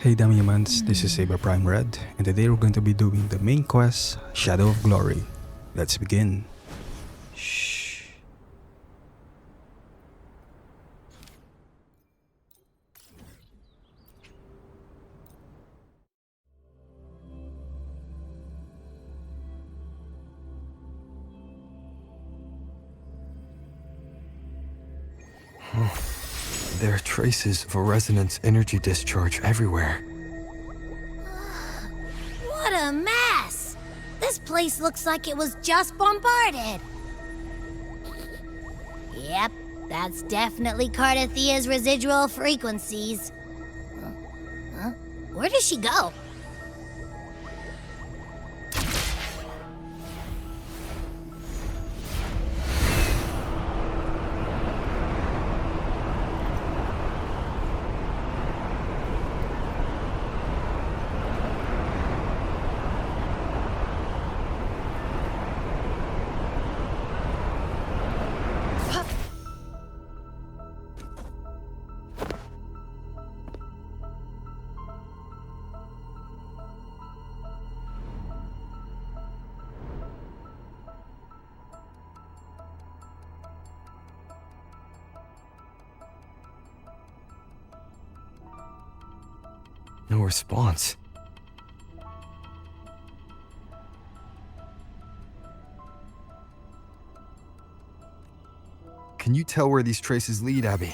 Hey Damyamans, this is Saber Prime Red, and today we're going to be doing the main quest, Shadow of Glory. Let's begin. Shh. There are traces of a resonance energy discharge everywhere. What a mess! This place looks like it was just bombarded. Yep, that's definitely Cartethyia's residual frequencies. Huh? Where does she go? No response. Can you tell where these traces lead, Abby?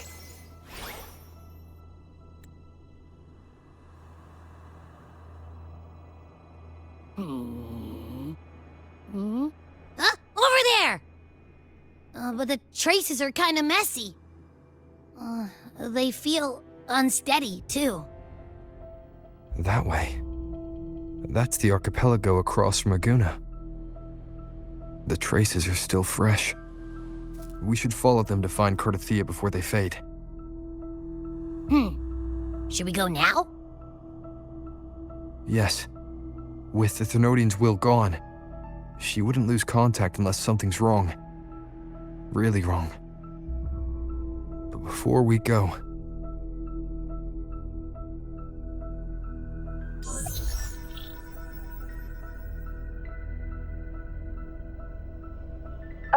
Huh? Over there! But the traces are kind of messy. They feel unsteady, too. That way. That's the archipelago across from Aguna. The traces are still fresh. We should follow them to find Cartethyia before they fade. Should we go now? Yes. With the Thenodian's will gone, she wouldn't lose contact unless something's wrong. Really wrong. But before we go...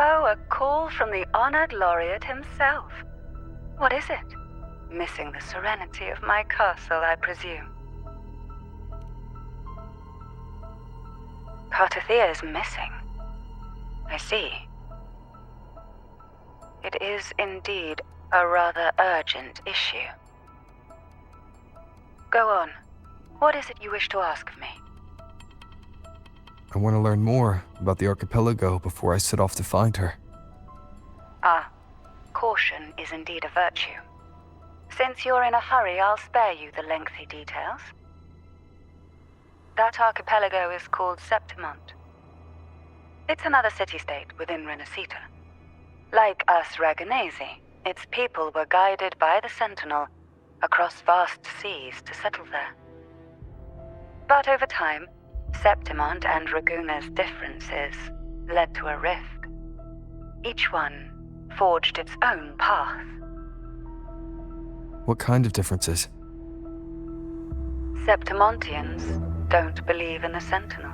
Oh, a call from the honored laureate himself. What is it? Missing the serenity of my castle, I presume. Cartethyia is missing. I see. It is indeed a rather urgent issue. Go on. What is it you wish to ask of me? I want to learn more about the archipelago before I set off to find her. Caution is indeed a virtue. Since you're in a hurry, I'll spare you the lengthy details. That archipelago is called Septimont. It's another city-state within Renacita. Like us Raganesi, its people were guided by the Sentinel across vast seas to settle there. But over time, Septimont and Raguna's differences led to a rift. Each one forged its own path. What kind of differences? Septimontians don't believe in the Sentinel.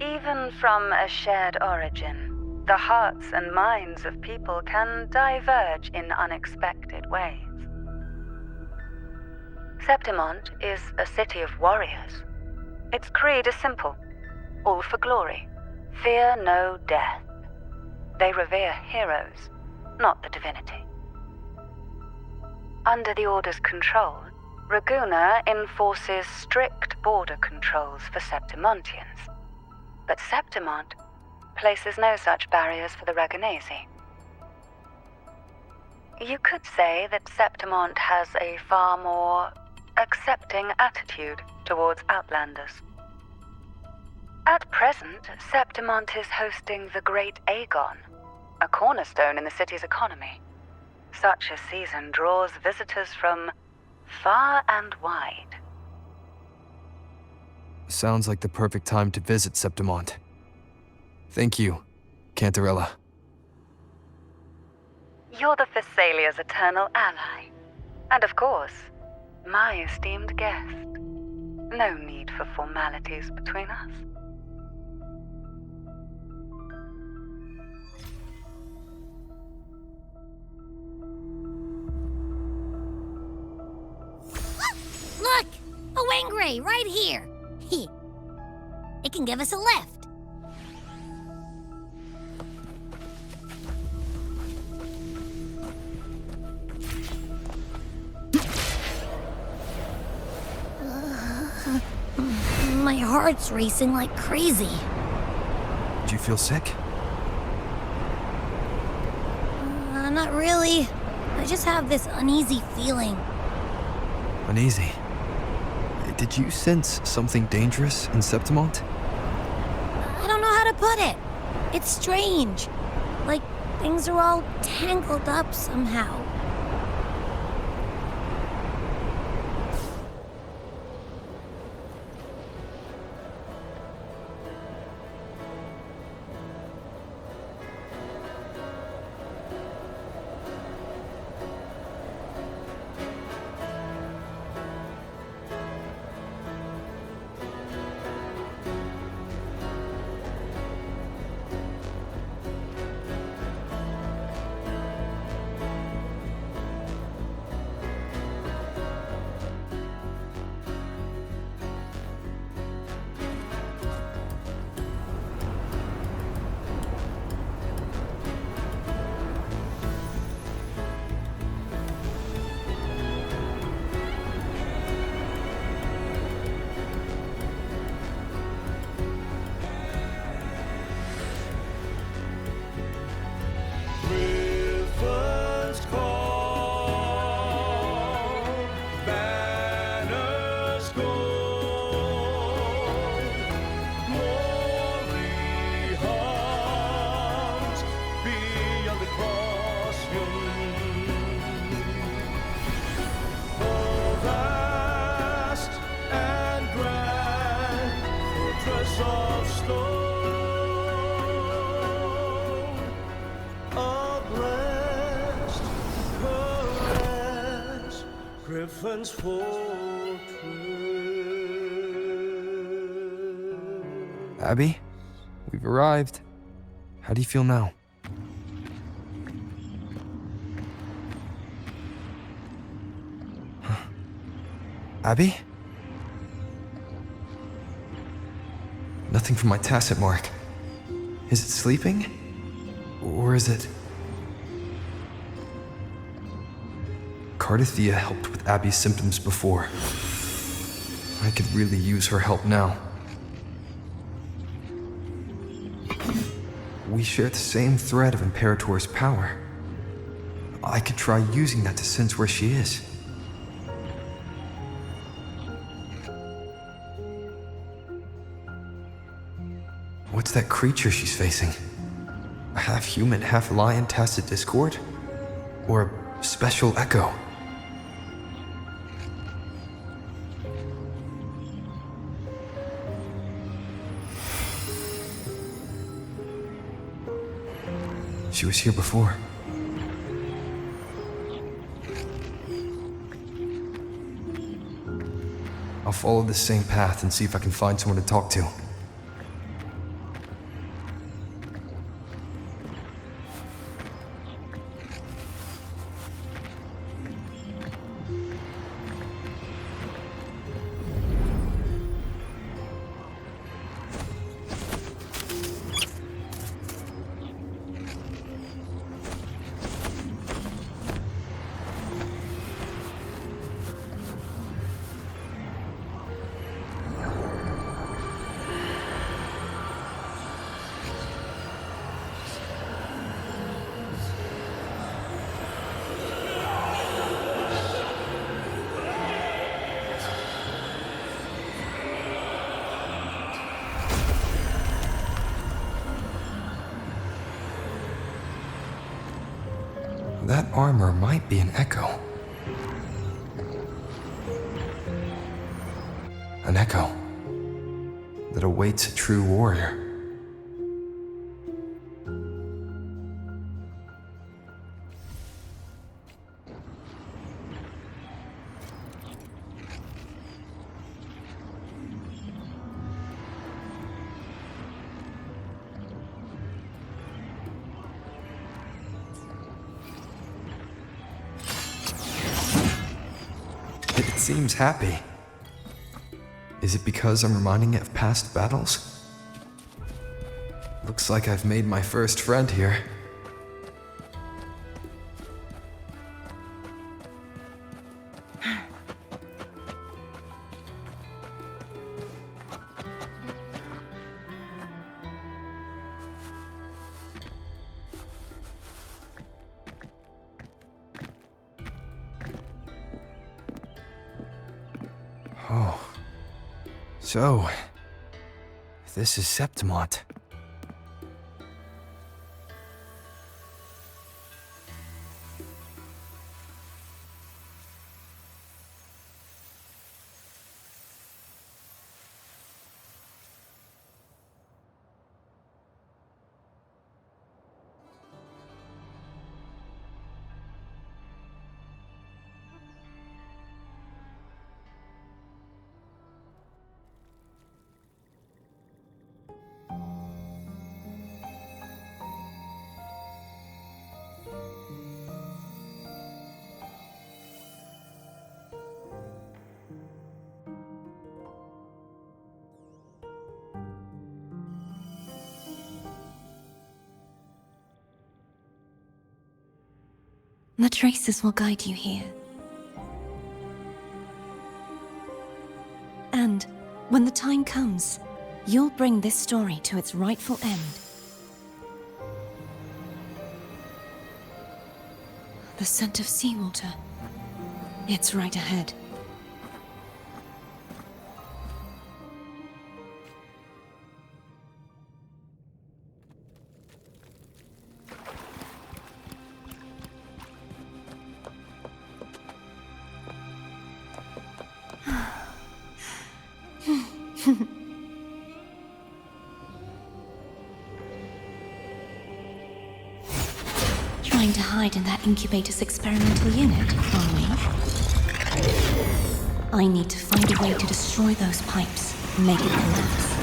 Even from a shared origin, the hearts and minds of people can diverge in unexpected ways. Septimont is a city of warriors. Its creed is simple: all for glory, fear no death. They revere heroes, not the divinity. Under the Order's control, Raguna enforces strict border controls for Septimontians. But Septimont places no such barriers for the Raganesi. You could say that Septimont has a far more accepting attitude towards outlanders. At present, Septimont is hosting the Great Aegon, a cornerstone in the city's economy. Such a season draws visitors from far and wide. Sounds like the perfect time to visit Septimont. Thank you, Cantarella. You're the Thessalia's eternal ally. And of course, my esteemed guest. No need for formalities between us. Look! A Wengray right here! It can give us a lift. My heart's racing like crazy. Do you feel sick? Not really. I just have this uneasy feeling. Uneasy. Did you sense something dangerous in Septimont? I don't know how to put it. It's strange. Like things are all tangled up somehow. Griffin's fortress. Abby, we've arrived. How do you feel now? Huh. Abby? Nothing from my tacit mark. Is it sleeping? Or is it... Cartethyia helped with Abby's symptoms before. I could really use her help now. We share the same thread of Imperator's power. I could try using that to sense where she is. What's that creature she's facing? A half-human, half-lion tacit discord? Or a special echo? She was here before. I'll follow this same path and see if I can find someone to talk to. That armor might be an echo. An echo that awaits a true warrior. seems happy. Is it because I'm reminding it of past battles? Looks like I've made my first friend here. Oh. So, this is Septimont. The traces will guide you here. And when the time comes, you'll bring this story to its rightful end. The scent of seawater. It's right ahead. Trying to hide in that incubator's experimental unit, are we? I need to find a way to destroy those pipes, make it collapse.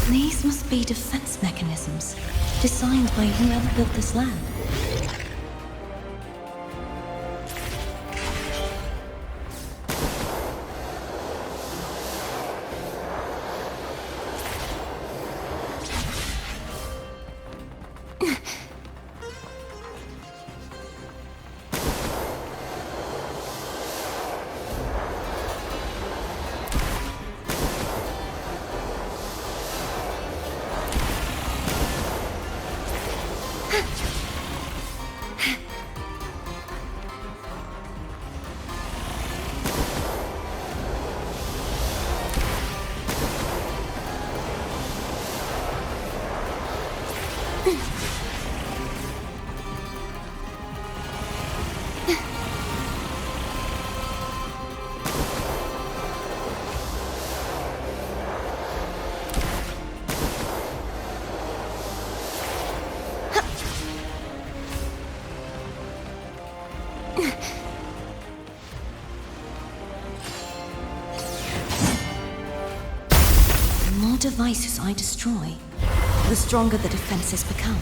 These must be defense mechanisms, designed by whoever built this land. The more devices I destroy, the stronger the defenses become.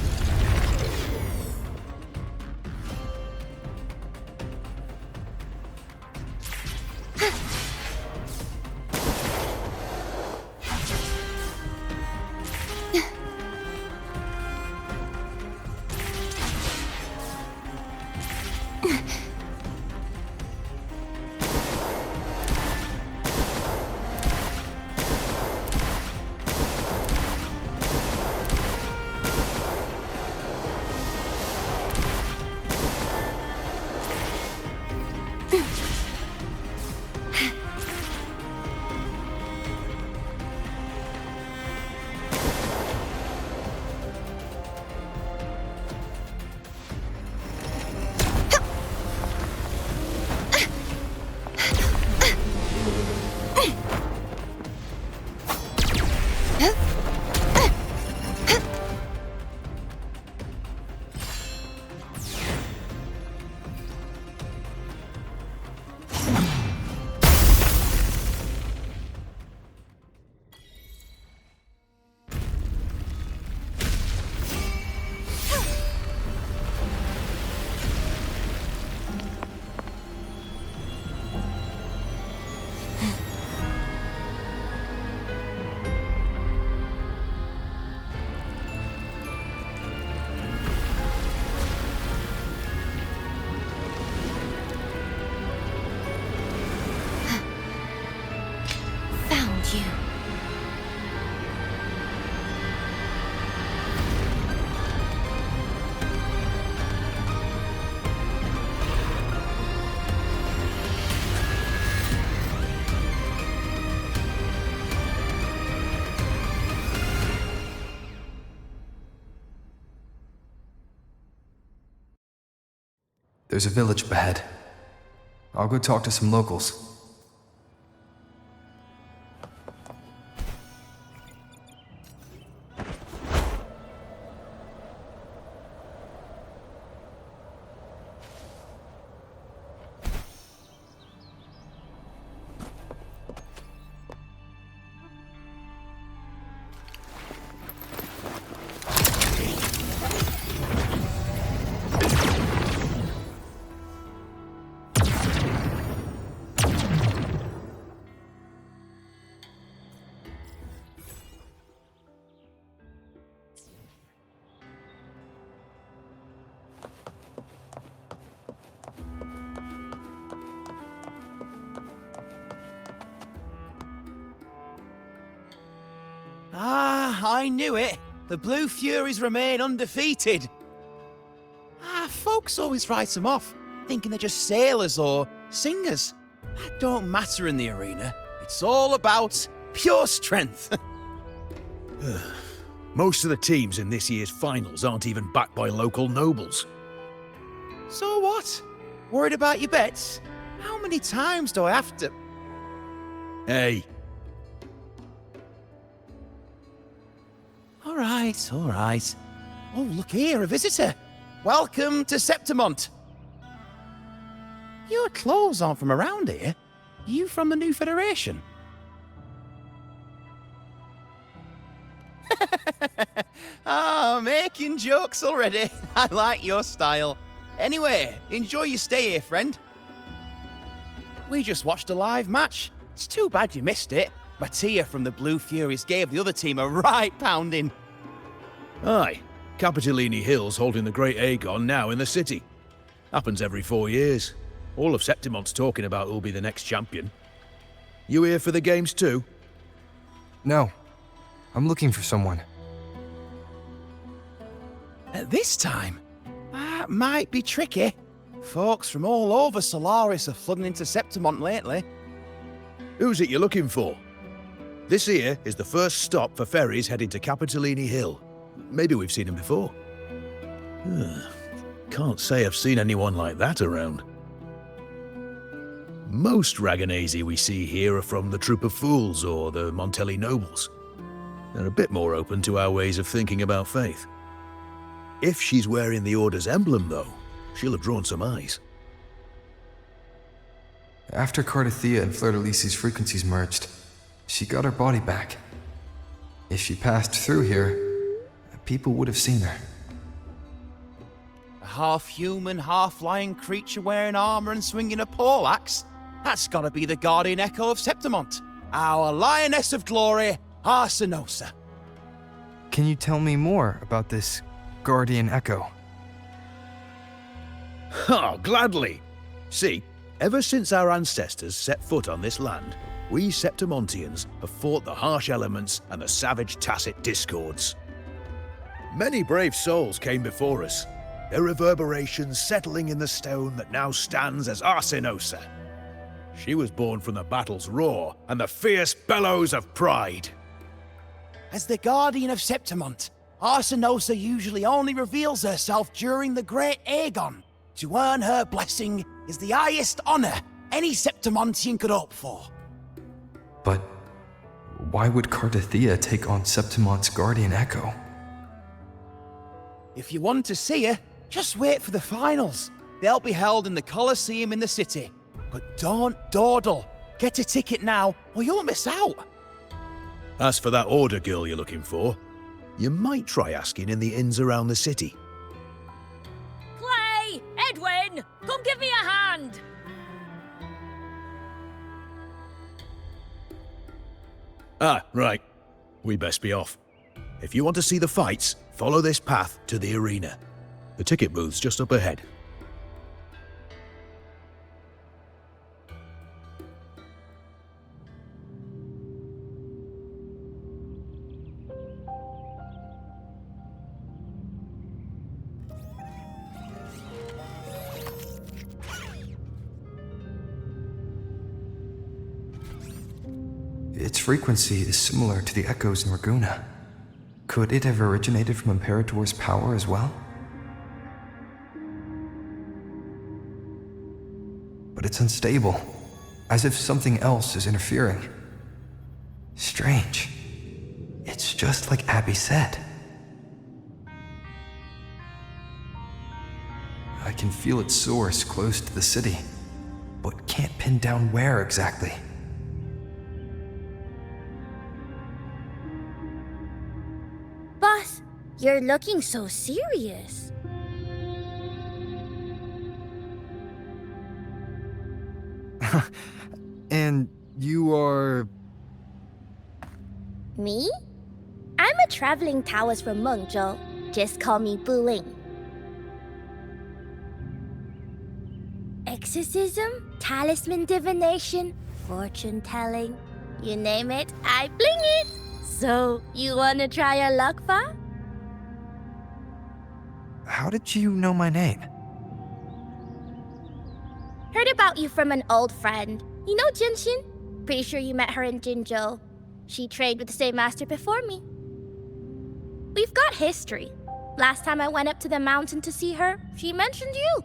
you. There's a village up ahead. I'll go talk to some locals. Ah, I knew it. The Blue Furies remain undefeated. Folks always write them off, thinking they're just sailors or singers. That don't matter in the arena. It's all about pure strength. Most of the teams in this year's finals aren't even backed by local nobles. So what? Worried about your bets? How many times do I have to... Hey, All right. Oh, look here, a visitor. Welcome to Septimont. Your clothes aren't from around here. You from the New Federation? Making jokes already. I like your style. Anyway, enjoy your stay here, friend. We just watched a live match. It's too bad you missed it. Mattia from the Blue Furies gave the other team a right pounding. aye. Capitolini Hill's holding the Great Aegon now in the city. Happens every 4 years. All of Septimont's talking about who'll be the next champion. You here for the games too? No. I'm looking for someone. At this time, that might be tricky. Folks from all over Solaris are flooding into Septimont lately. Who's it you're looking for? This here is the first stop for ferries heading to Capitolini Hill. Maybe we've seen him before. Can't say I've seen anyone like that around. Most Raganesi we see here are from the Troop of Fools or the Montelli Nobles. They're a bit more open to our ways of thinking about faith. If she's wearing the Order's emblem, though, she'll have drawn some eyes. After Cartethyia and Fleur-de-Lis's frequencies merged, she got her body back. If she passed through here, people would have seen her. A half-human, half-lion creature wearing armor and swinging a poleaxe? That's gotta be the Guardian Echo of Septimont. Our Lioness of Glory, Arsinosa. Can you tell me more about this Guardian Echo? Oh, gladly. See, ever since our ancestors set foot on this land, we Septimontians have fought the harsh elements and the savage Tacit discords. Many brave souls came before us, their reverberations settling in the stone that now stands as Arsinosa. She was born from the battle's roar and the fierce bellows of pride. As the Guardian of Septimont, Arsinosa usually only reveals herself during the Great Aegon. To earn her blessing is the highest honor any Septimontian could hope for. But why would Cartethyia take on Septimont's Guardian Echo? If you want to see her, just wait for the finals. They'll be held in the Colosseum in the city. But don't dawdle. Get a ticket now, or you'll miss out. As for that Order girl you're looking for, you might try asking in the inns around the city. Clay! Edwin! Come give me a hand! Ah, right. We best be off. If you want to see the fights, follow this path to the arena. The ticket booth's just up ahead. Its frequency is similar to the echoes in Raguna. Could it have originated from Imperator's power as well? But it's unstable, as if something else is interfering. Strange. It's just like Abby said. I can feel its source close to the city, but can't pin down where exactly. Boss, you're looking so serious. And you are... Me? I'm a traveling Taoist from Mengzhou. Just call me Buling. Exorcism, talisman divination, fortune telling. You name it, I bling it. So, you wanna try your luck, Fa? How did you know my name? Heard about you from an old friend. You know Jinshin? Pretty sure you met her in Jinzhou. She trained with the same master before me. We've got history. Last time I went up to the mountain to see her, she mentioned you.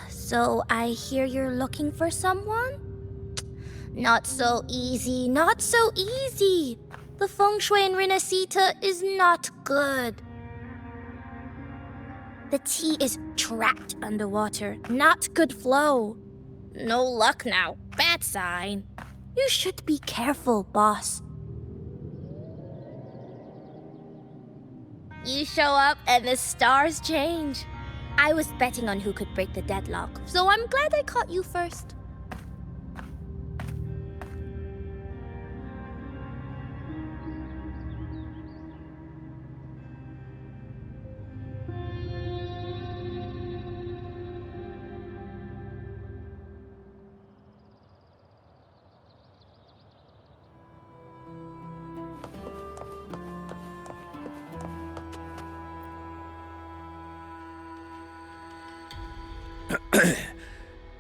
So I hear you're looking for someone? Not so easy, not so easy. The feng shui in Renacita is not good. The tea is trapped underwater, not good flow. No luck now, bad sign. You should be careful, boss. You show up and the stars change. I was betting on who could break the deadlock, so I'm glad I caught you first.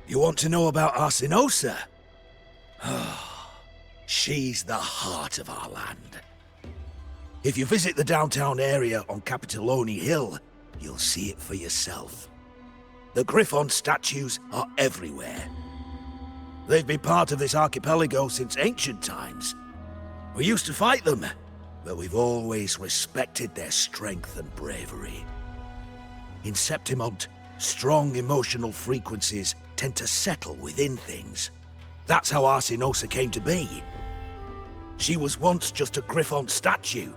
You want to know about Arsinosa? She's the heart of our land. If you visit the downtown area on Capitoloni Hill, you'll see it for yourself. The Griffon statues are everywhere. They've been part of this archipelago since ancient times. We used to fight them, but we've always respected their strength and bravery. In Septimont, strong emotional frequencies tend to settle within things. That's how Arsinosa came to be. She was once just a Griffon statue,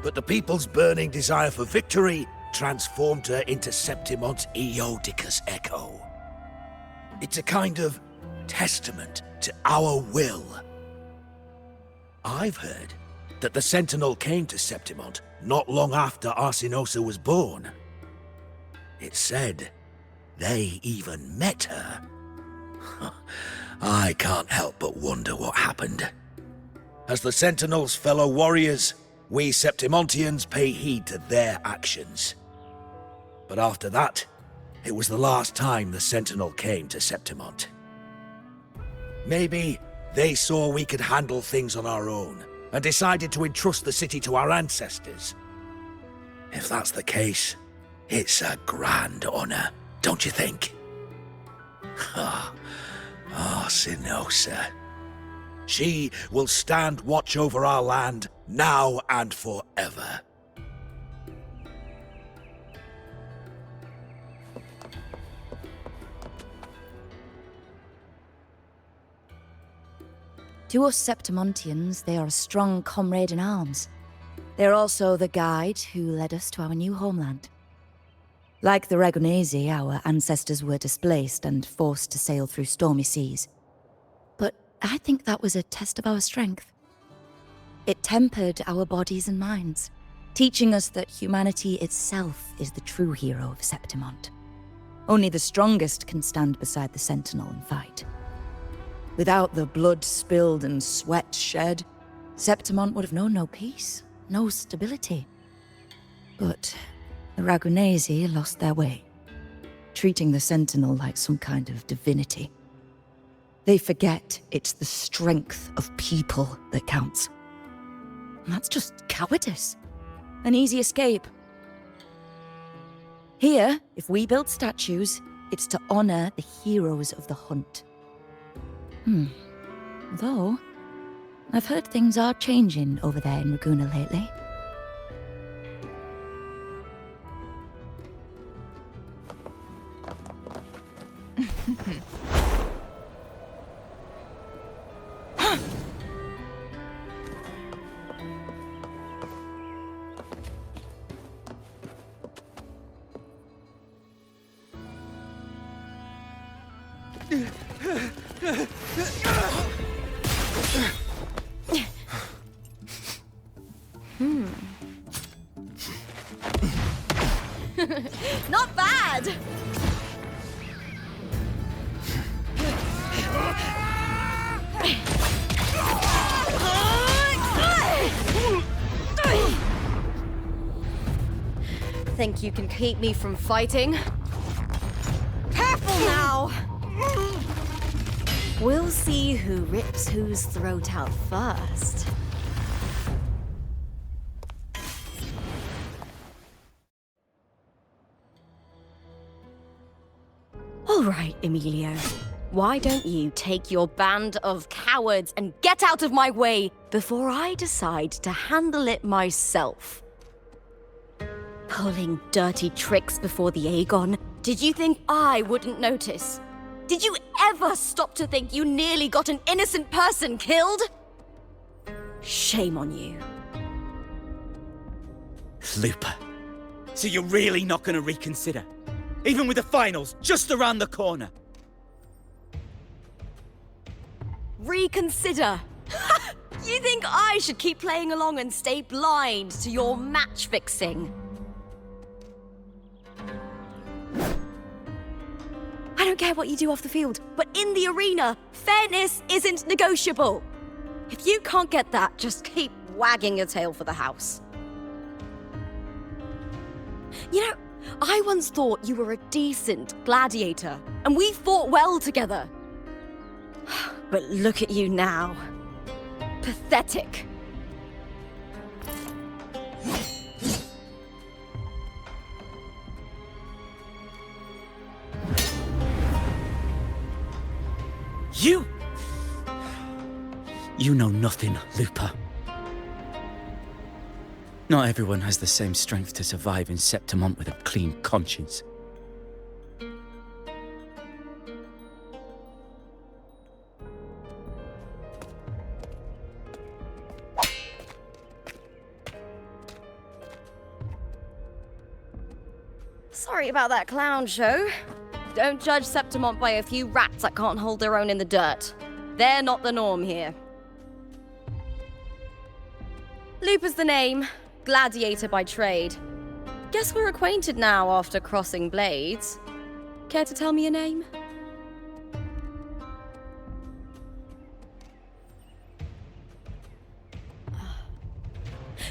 but the people's burning desire for victory transformed her into Septimont's Eodicus echo. It's a kind of testament to our will. I've heard that the Sentinel came to Septimont not long after Arsinosa was born. It's said they even met her. I can't help but wonder what happened. As the Sentinel's fellow warriors, we Septimontians pay heed to their actions. But after that, it was the last time the Sentinel came to Septimont. Maybe they saw we could handle things on our own, and decided to entrust the city to our ancestors. If that's the case, it's a grand honor, don't you think? Arsinosa. She will stand watch over our land now and forever. To us Septimontians, they are a strong comrade in arms. They're also the guide who led us to our new homeland. Like the Ragunesi, our ancestors were displaced and forced to sail through stormy seas. But I think that was a test of our strength. It tempered our bodies and minds, teaching us that humanity itself is the true hero of Septimont. Only the strongest can stand beside the Sentinel and fight. Without the blood spilled and sweat shed, Septimont would have known no peace, no stability. But the Ragunesi lost their way, treating the Sentinel like some kind of divinity. They forget it's the strength of people that counts. And that's just cowardice. An easy escape. Here, if we build statues, it's to honor the heroes of the hunt. Though, I've heard things are changing over there in Raguna lately. Not bad! Think you can keep me from fighting? Careful now! We'll see who rips whose throat out first. All right, Emilio. Why don't you take your band of cowards and get out of my way before I decide to handle it myself? Pulling dirty tricks before the Aegon. Did you think I wouldn't notice? Did you ever stop to think you nearly got an innocent person killed? Shame on you. Lupa. So you're really not gonna reconsider? Even with the finals just around the corner? Reconsider. You think I should keep playing along and stay blind to your match fixing? I don't care what you do off the field, but in the arena, fairness isn't negotiable. If you can't get that, just keep wagging your tail for the house. You know, I once thought you were a decent gladiator, and we fought well together. But look at you now. Pathetic. You know nothing, Lupa. Not everyone has the same strength to survive in Septimont with a clean conscience. Sorry about that clown show. Don't judge Septimont by a few rats that can't hold their own in the dirt. They're not the norm here. Lupa's the name, gladiator by trade. Guess we're acquainted now after crossing blades. Care to tell me your name?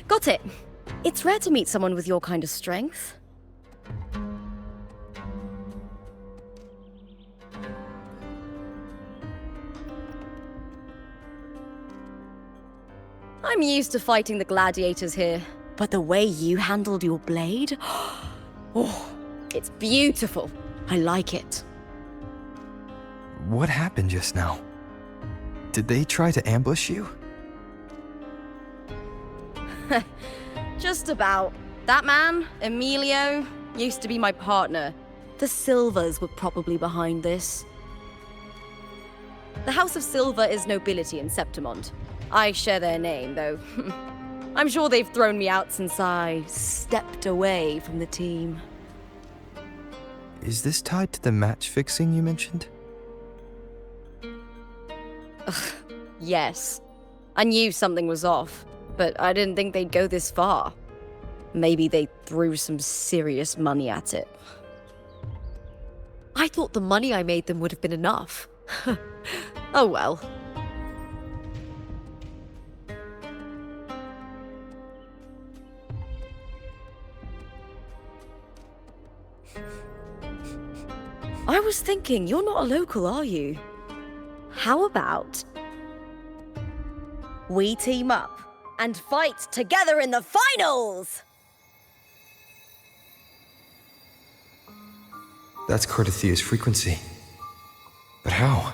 Got it. It's rare to meet someone with your kind of strength. I'm used to fighting the gladiators here, but the way you handled your blade... Oh, it's beautiful. I like it. What happened just now? Did they try to ambush you? Just about. That man, Emilio, used to be my partner. The Silvers were probably behind this. The House of Silver is nobility in Septimont. I share their name, though. I'm sure they've thrown me out since I stepped away from the team. Is this tied to the match fixing you mentioned? Yes. I knew something was off, but I didn't think they'd go this far. Maybe they threw some serious money at it. I thought the money I made them would have been enough. Oh well. I was thinking, you're not a local, are you? How about we team up and fight together in the finals? That's Cartethia's frequency. But how?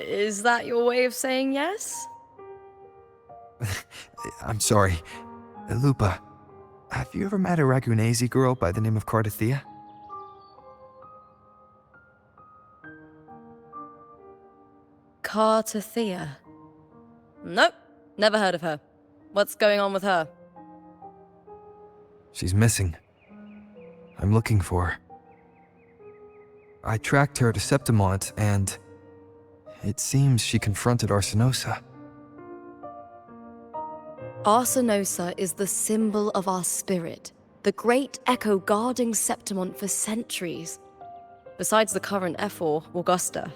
Is that your way of saying yes? I'm sorry. Lupa, have you ever met a Ragunese girl by the name of Cartethyia? Cartethyia. Nope, never heard of her. What's going on with her? She's missing. I'm looking for her. I tracked her to Septimont, and it seems she confronted Arsinosa. Arsinosa is the symbol of our spirit, the great echo guarding Septimont for centuries. Besides the current Ephor, Augusta,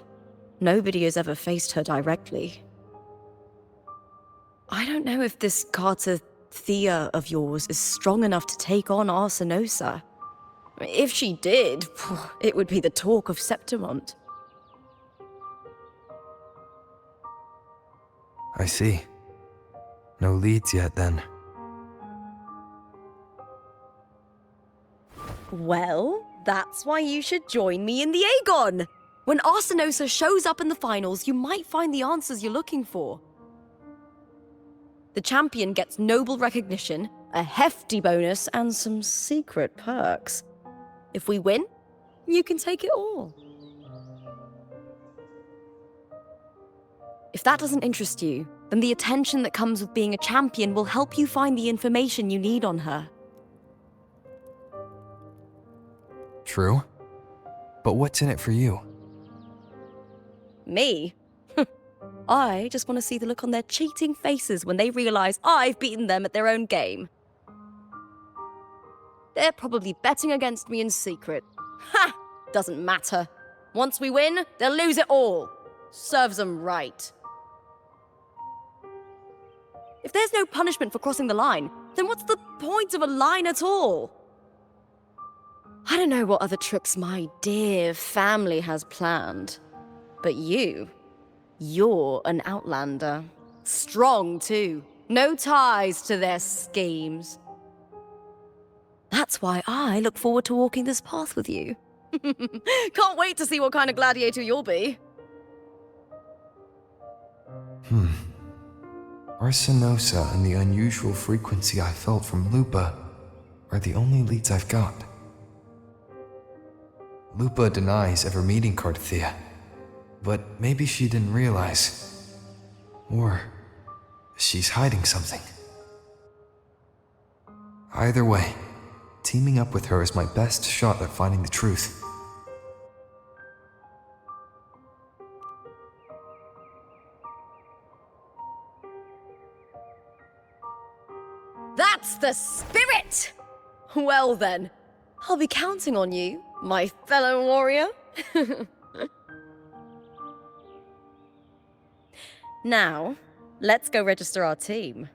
nobody has ever faced her directly. I don't know if this Cartethyia of yours is strong enough to take on Arsinosa. If she did, it would be the talk of Septimont. I see. No leads yet, then. Well, that's why you should join me in the Aegon! When Arsinosa shows up in the finals, you might find the answers you're looking for. The champion gets noble recognition, a hefty bonus, and some secret perks. If we win, you can take it all. If that doesn't interest you, then the attention that comes with being a champion will help you find the information you need on her. True. But what's in it for you? Me? I just want to see the look on their cheating faces when they realize I've beaten them at their own game. They're probably betting against me in secret. Ha! Doesn't matter. Once we win, they'll lose it all. Serves them right. If there's no punishment for crossing the line, then what's the point of a line at all? I don't know what other tricks my dear family has planned, but you're an outlander. Strong, too. No ties to their schemes. That's why I look forward to walking this path with you. Can't wait to see what kind of gladiator you'll be. Arsinosa and the unusual frequency I felt from Lupa are the only leads I've got. Lupa denies ever meeting Cartethyia, but maybe she didn't realize. Or she's hiding something. Either way, teaming up with her is my best shot at finding the truth. That's the spirit! Well then, I'll be counting on you, my fellow warrior. Now, let's go register our team.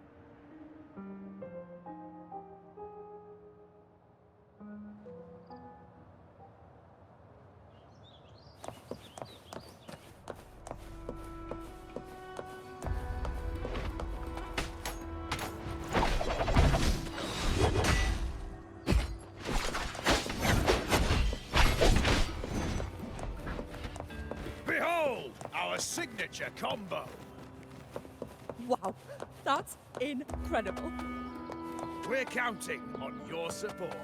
Behold, our signature combo. Wow, that's incredible. We're counting on your support.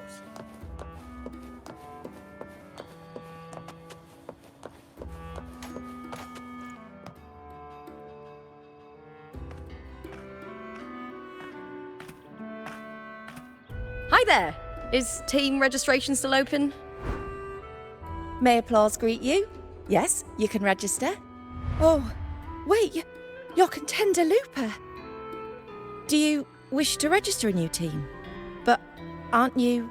Hi there! Is team registration still open? May applause greet you? Yes, you can register. Oh, wait, you're contender Lupa. Do you wish to register a new team? But aren't you...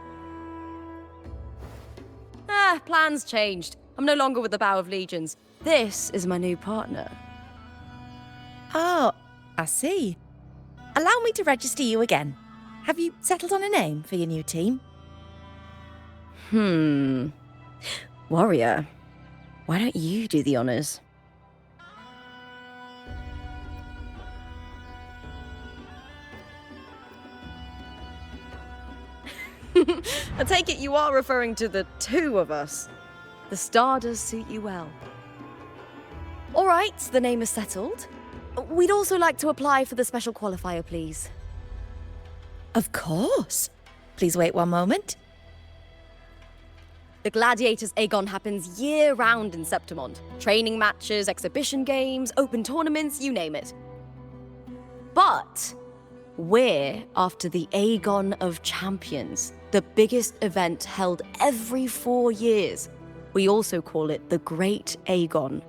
Plans changed. I'm no longer with the Bow of Legions. This is my new partner. Oh, I see. Allow me to register you again. Have you settled on a name for your new team? Warrior, why don't you do the honors? I take it you are referring to the two of us. The star does suit you well. All right, the name is settled. We'd also like to apply for the special qualifier, please. Of course. Please wait one moment. The Gladiators Aegon happens year-round in Septimond. Training matches, exhibition games, open tournaments, you name it. But we're after the Aegon of Champions, the biggest event held every 4 years. We also call it the Great Aegon.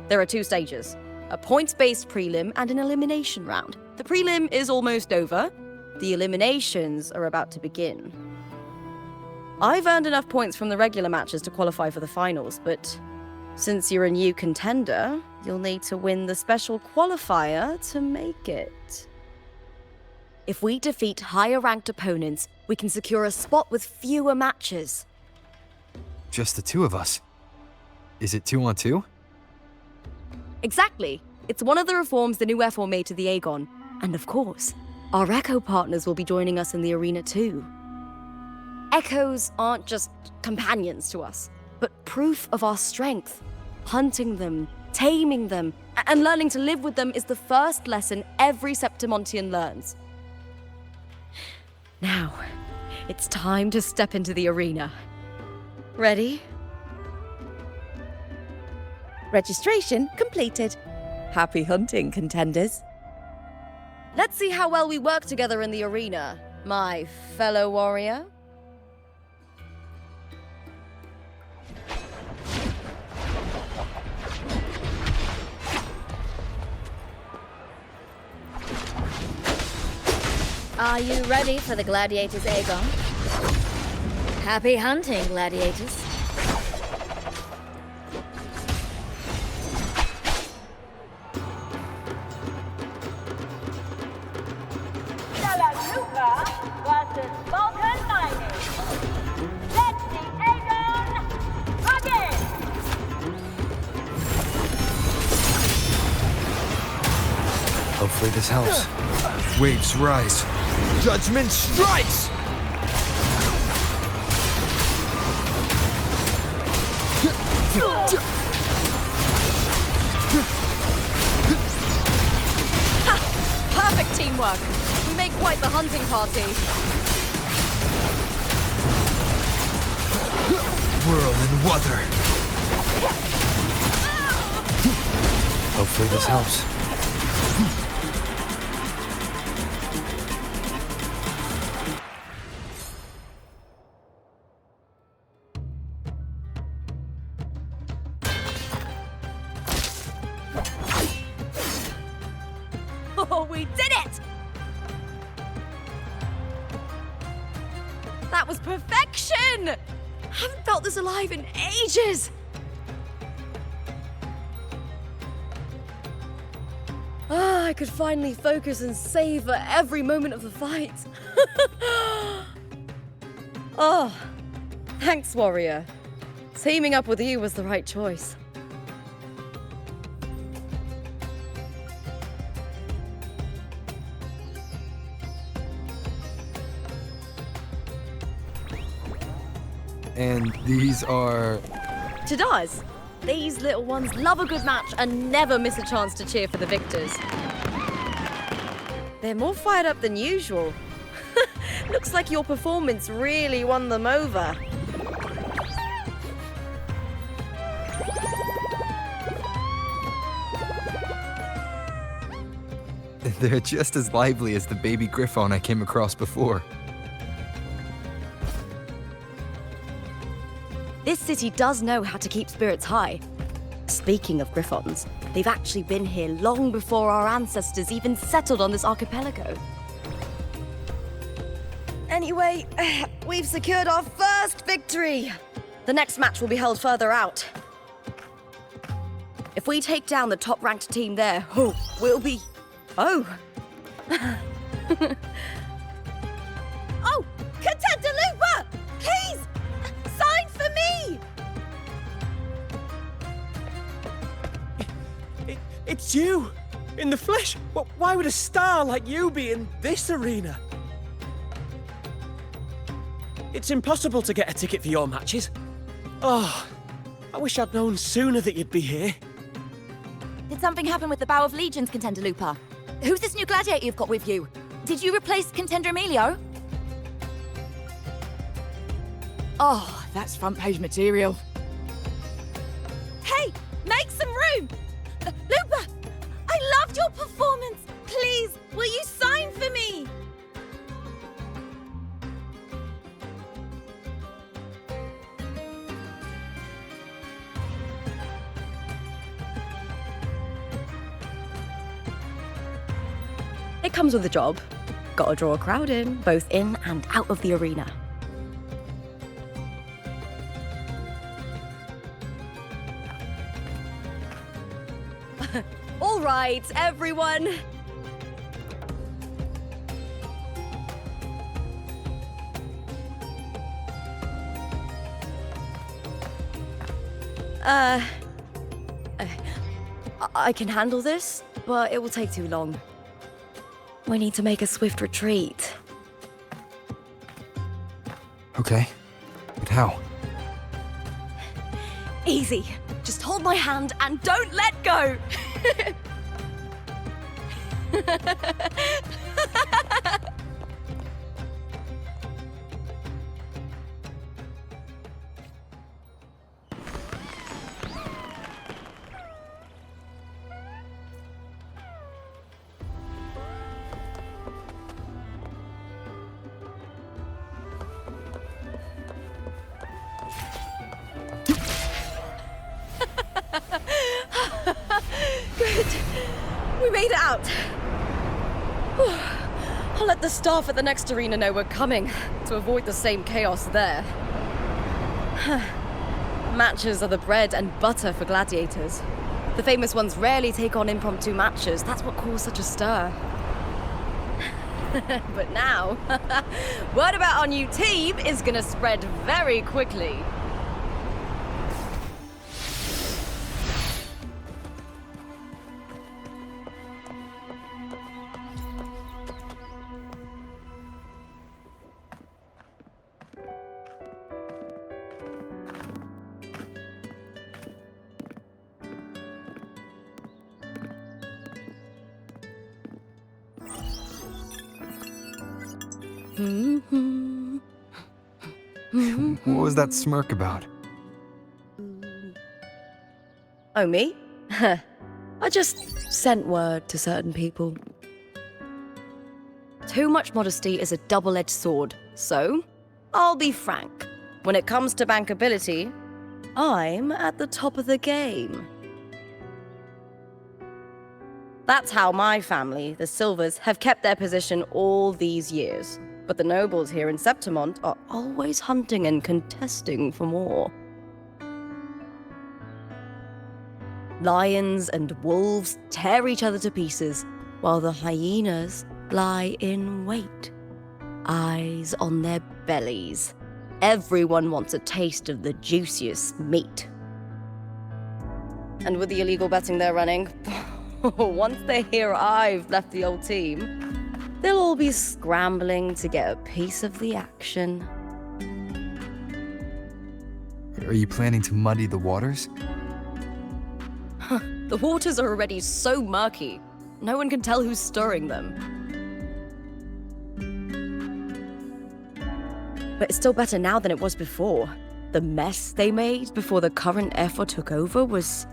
There are 2 stages, a points-based prelim and an elimination round. The prelim is almost over. The eliminations are about to begin. I've earned enough points from the regular matches to qualify for the finals, but since you're a new contender, you'll need to win the special qualifier to make it. If we defeat higher-ranked opponents, we can secure a spot with fewer matches. Just the 2 of us. Is it 2-on-2? Exactly. It's one of the reforms the new F4 made to the Aegon. And of course, our Echo partners will be joining us in the arena too. Echoes aren't just companions to us, but proof of our strength. Hunting them, taming them, and learning to live with them is the first lesson every Septimontian learns. Now, it's time to step into the arena. Ready? Registration completed. Happy hunting, contenders. Let's see how well we work together in the arena, my fellow warrior. Are you ready for the Gladiators Aegon? Happy hunting, Gladiators. Lupa versus Vulcan Mining. Let the Aegon begin! Hopefully this helps. Waves rise. Judgment strikes! Perfect teamwork. We make quite the hunting party. Whirl and wuthering. Hopefully this helps. Oh, we did it! That was perfection! Haven't felt this alive in ages! Ah, I could finally focus and savor every moment of the fight. Oh, thanks, warrior. Teaming up with you was the right choice. And these are... Chadars. These little ones love a good match and never miss a chance to cheer for the victors. They're more fired up than usual. Looks like your performance really won them over. They're just as lively as the baby griffon I came across before. This city does know how to keep spirits high. Speaking of griffons, they've actually been here long before our ancestors even settled on this archipelago. Anyway, we've secured our first victory. The next match will be held further out. If we take down the top-ranked team there, we'll be... Oh! Oh! Contender Lupa! Please! Sign for me! It's you! In the flesh! Why would a star like you be in this arena? It's impossible to get a ticket for your matches. Oh, I wish I'd known sooner that you'd be here. Did something happen with the Bow of Legions, Contender Lupa? Who's this new gladiator you've got with you? Did you replace Contender Emilio? Oh, that's front page material. Hey, make some room! Lupa, I loved your performance. Please, will you sign for me? It comes with a job. Gotta draw a crowd in, both in and out of the arena. All right, everyone. I can handle this, but it will take too long. We need to make a swift retreat. Okay, but how? Easy. Just hold my hand and don't let go. Good. We made it out. Whew. I'll let the staff at the next arena know we're coming to avoid the same chaos there. Matches are the bread and butter for gladiators. The famous ones rarely take on impromptu matches. That's what caused such a stir. But now, word about our new team is gonna spread very quickly. What was that smirk about? Oh, me? I just sent word to certain people. Too much modesty is a double-edged sword, so I'll be frank. When it comes to bankability, I'm at the top of the game. That's how my family, the Silvers, have kept their position all these years. But the nobles here in Septimont are always hunting and contesting for more. Lions and wolves tear each other to pieces, while the hyenas lie in wait, eyes on their bellies. Everyone wants a taste of the juiciest meat. And with the illegal betting they're running, once they hear I've left the old team, they'll all be scrambling to get a piece of the action. Are you planning to muddy the waters? The waters are already so murky, no one can tell who's stirring them. But it's still better now than it was before. The mess they made before the current effort took over was...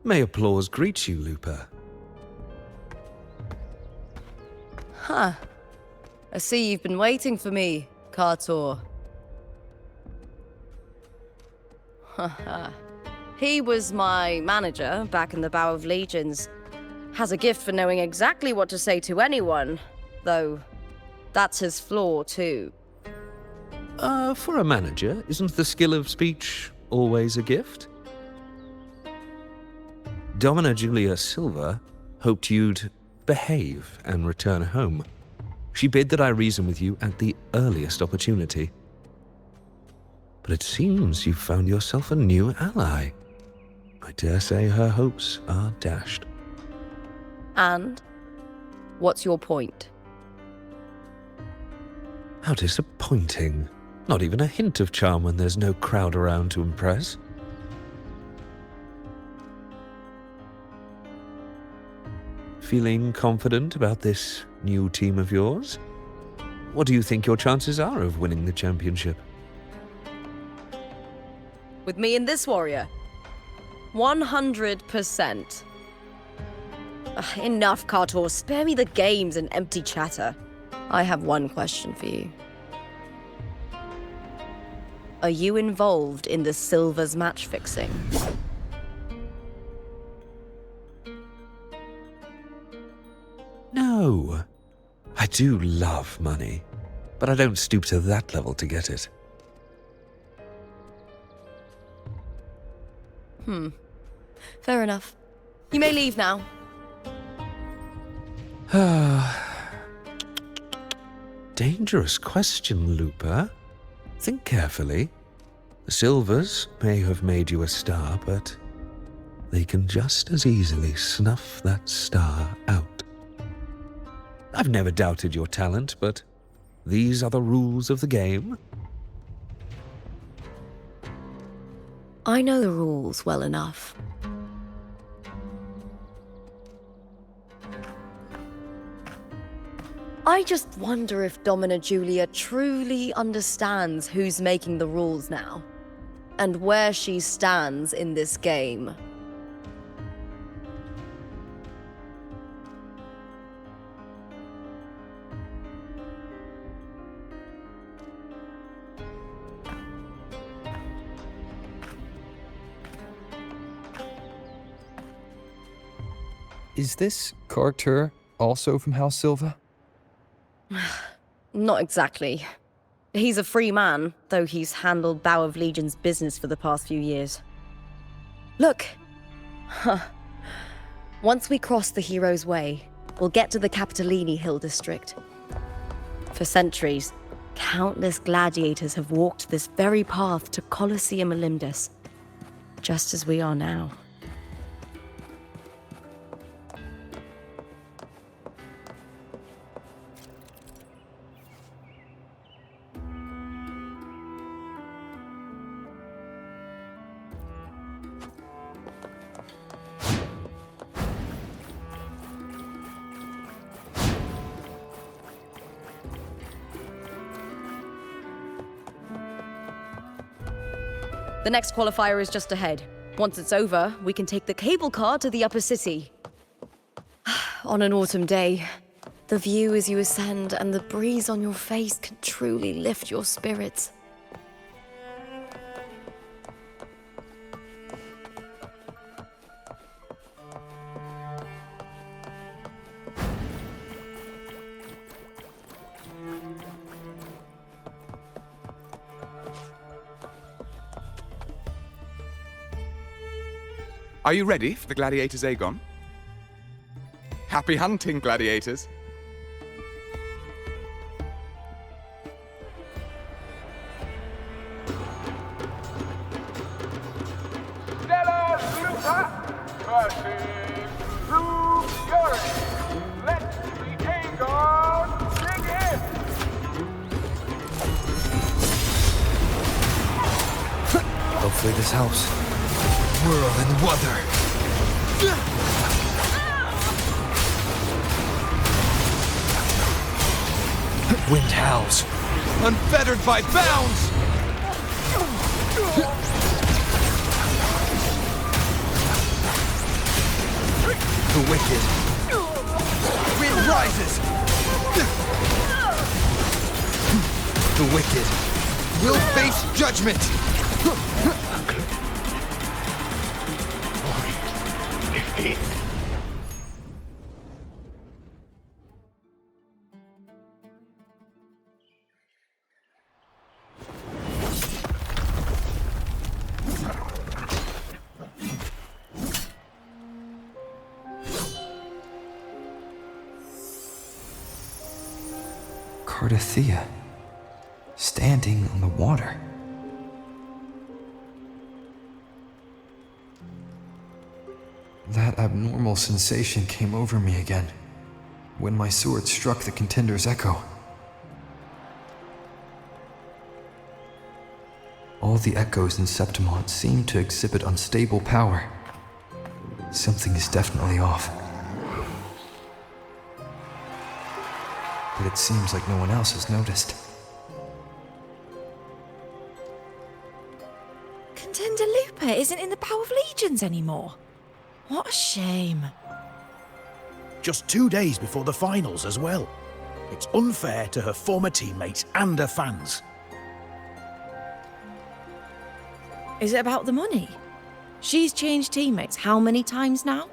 May applause greet you, Lupa. Huh. I see you've been waiting for me, Cartor. He was my manager back in the Bow of Legions. Has a gift for knowing exactly what to say to anyone, though that's his flaw too. For a manager, isn't the skill of speech always a gift? Domina Julia Silva hoped you'd behave and return home. She bid that I reason with you at the earliest opportunity. but it seems you've found yourself a new ally. I dare say her hopes are dashed. And? What's your point? How disappointing. Not even a hint of charm when there's no crowd around to impress. Feeling confident about this new team of yours? What do you think your chances are of winning the championship? With me and this warrior? 100%. Enough, Cartor. Spare me the games and empty chatter. I have one question for you. Are you involved in the Silver's match fixing? No. I do love money, but I don't stoop to that level to get it. Fair enough. You may leave now. Dangerous question, Lupa. Think carefully. The Silvers may have made you a star, but they can just as easily snuff that star out. I've never doubted your talent, but these are the rules of the game. I know the rules well enough. I just wonder if Domina Julia truly understands who's making the rules now, and where she stands in this game. Is this Cartethyia also from House Silva? Not exactly. He's a free man, though he's handled Bow of Legion's business for the past few years. Look! Once we cross the Hero's Way, we'll get to the Capitolini Hill district. For centuries, countless gladiators have walked this very path to Colosseum Olympus, just as we are now. The next qualifier is just ahead. Once it's over, we can take the cable car to the upper city. On an autumn day, the view as you ascend and the breeze on your face can truly lift your spirits. Are you ready for the gladiators, Aegon? Happy hunting, gladiators. Stellar Lupa versus Blue Fury. Let the Aegon begin! Hopefully this helps. Whirl and wuther. Wind howls, unfettered by bounds. The wicked. Wind rises. The wicked will face judgment. Cartethyia, standing on the water. That abnormal sensation came over me again, when my sword struck the contender's echo. All the echoes in Septimont seem to exhibit unstable power. Something is definitely off. But it seems like no one else has noticed. Contender Lupa isn't in the Power of Legions anymore. What a shame. Just 2 days before the finals as well. It's unfair to her former teammates and her fans. Is it about the money? She's changed teammates how many times now?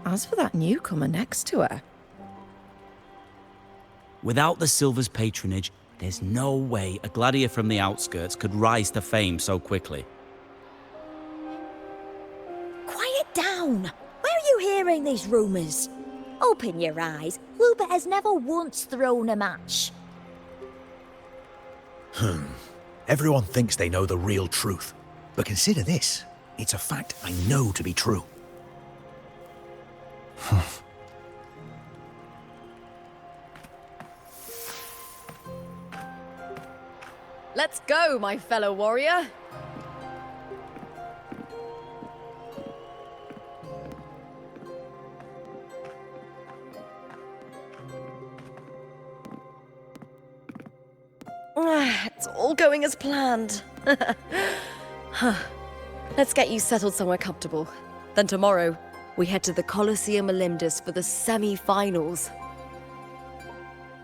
As for that newcomer next to her... Without the Silver's patronage, there's no way a gladiator from the outskirts could rise to fame so quickly. Quiet down! Where are you hearing these rumours? Open your eyes. Lupa has never once thrown a match. Everyone thinks they know the real truth. But consider this. It's a fact I know to be true. Let's go, my fellow warrior. It's all going as planned. Let's get you settled somewhere comfortable. Then tomorrow, we head to the Colosseum Olympus for the semi-finals.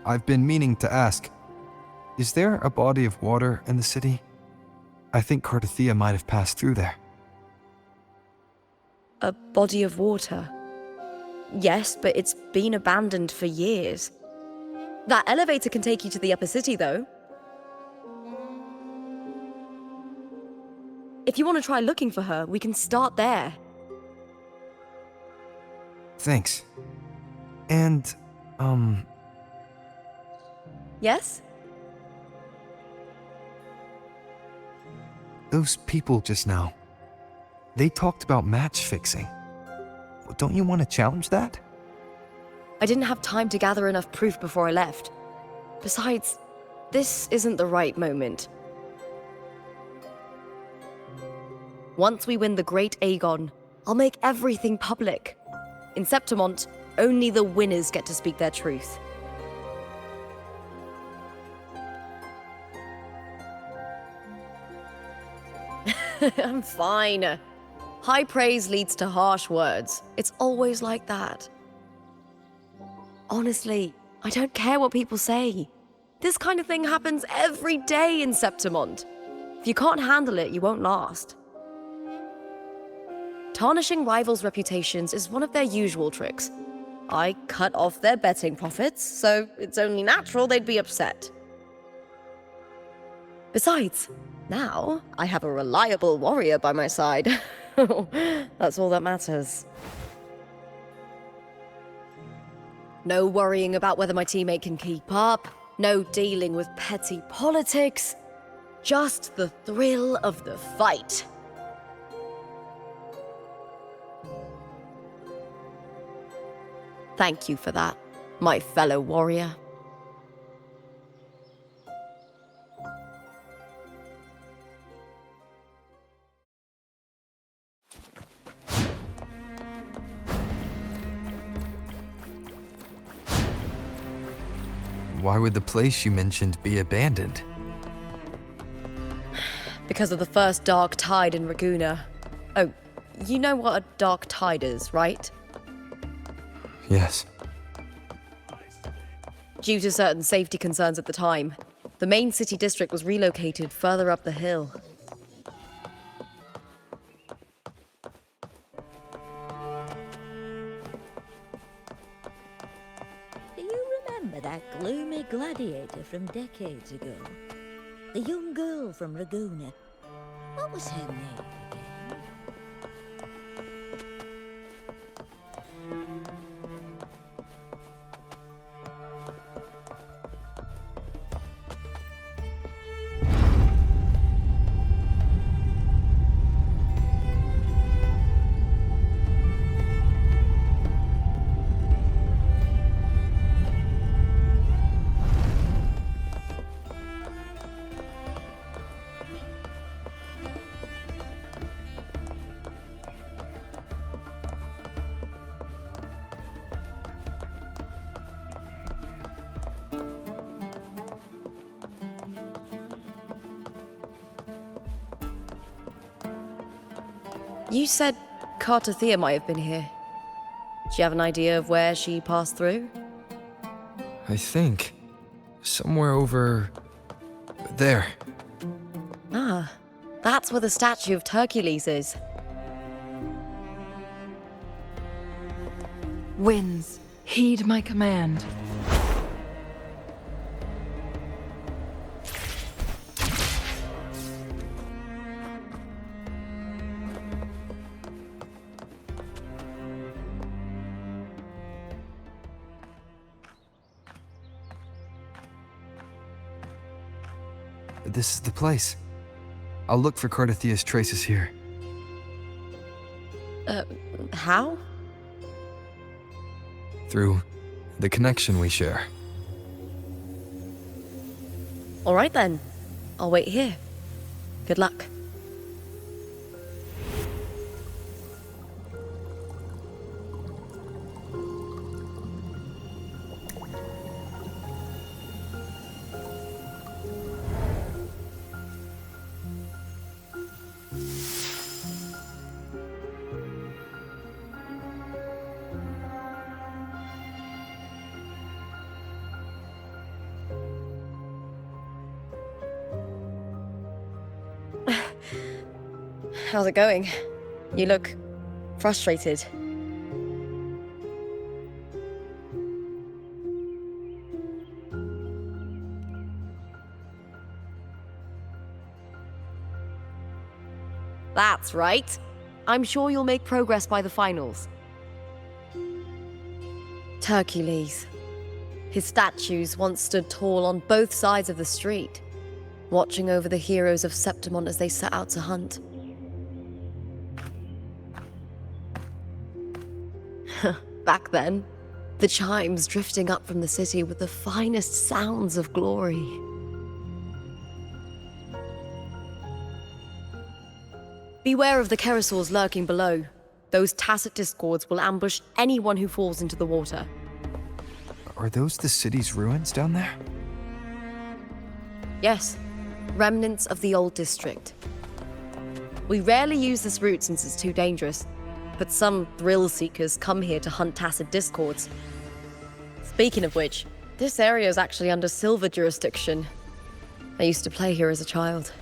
I've been meaning to ask, is there a body of water in the city? I think Cartethyia might have passed through there. A body of water? Yes, but it's been abandoned for years. That elevator can take you to the upper city, though. If you want to try looking for her, we can start there. Thanks. And, Yes? those people just now, they talked about match fixing. Don't you want to challenge that? I didn't have time to gather enough proof before I left. Besides, this isn't the right moment. Once we win the Great Aegon, I'll make everything public. In Septimont, only the winners get to speak their truth. I'm fine. High praise leads to harsh words. It's always like that. Honestly, I don't care what people say. This kind of thing happens every day in Septimont. If you can't handle it, you won't last. Tarnishing rivals' reputations is one of their usual tricks. I cut off their betting profits, so it's only natural they'd be upset. Besides, now I have a reliable warrior by my side. That's all that matters. No worrying about whether my teammate can keep up. No dealing with petty politics. Just the thrill of the fight. Thank you for that, my fellow warrior. Why would the place you mentioned be abandoned? Because of the first dark tide in Raguna. Oh, you know what a dark tide is, right? Yes. Due to certain safety concerns at the time, the main city district was relocated further up the hill. Do you remember that gloomy gladiator from decades ago? The young girl from Raguna. What was her name again? You said Cartethyia might have been here. Do you have an idea of where she passed through? I think. Somewhere over... there. Ah, that's where the statue of Hercules is. Winds, heed my command. This is the place. I'll look for Cartethia's traces here. How? Through the connection we share. All right then. I'll wait here. Good luck. How's it going? You look frustrated. That's right. I'm sure you'll make progress by the finals. Hercules. His statues once stood tall on both sides of the street, watching over the heroes of Septimont as they set out to hunt. Back then, the chimes drifting up from the city with the finest sounds of glory. Beware of the Kerosaurs lurking below. Those tacit discords will ambush anyone who falls into the water. Are those the city's ruins down there? Yes, remnants of the old district. We rarely use this route since it's too dangerous, but some thrill-seekers come here to hunt tacit discords. Speaking of which, this area is actually under Silver jurisdiction. I used to play here as a child.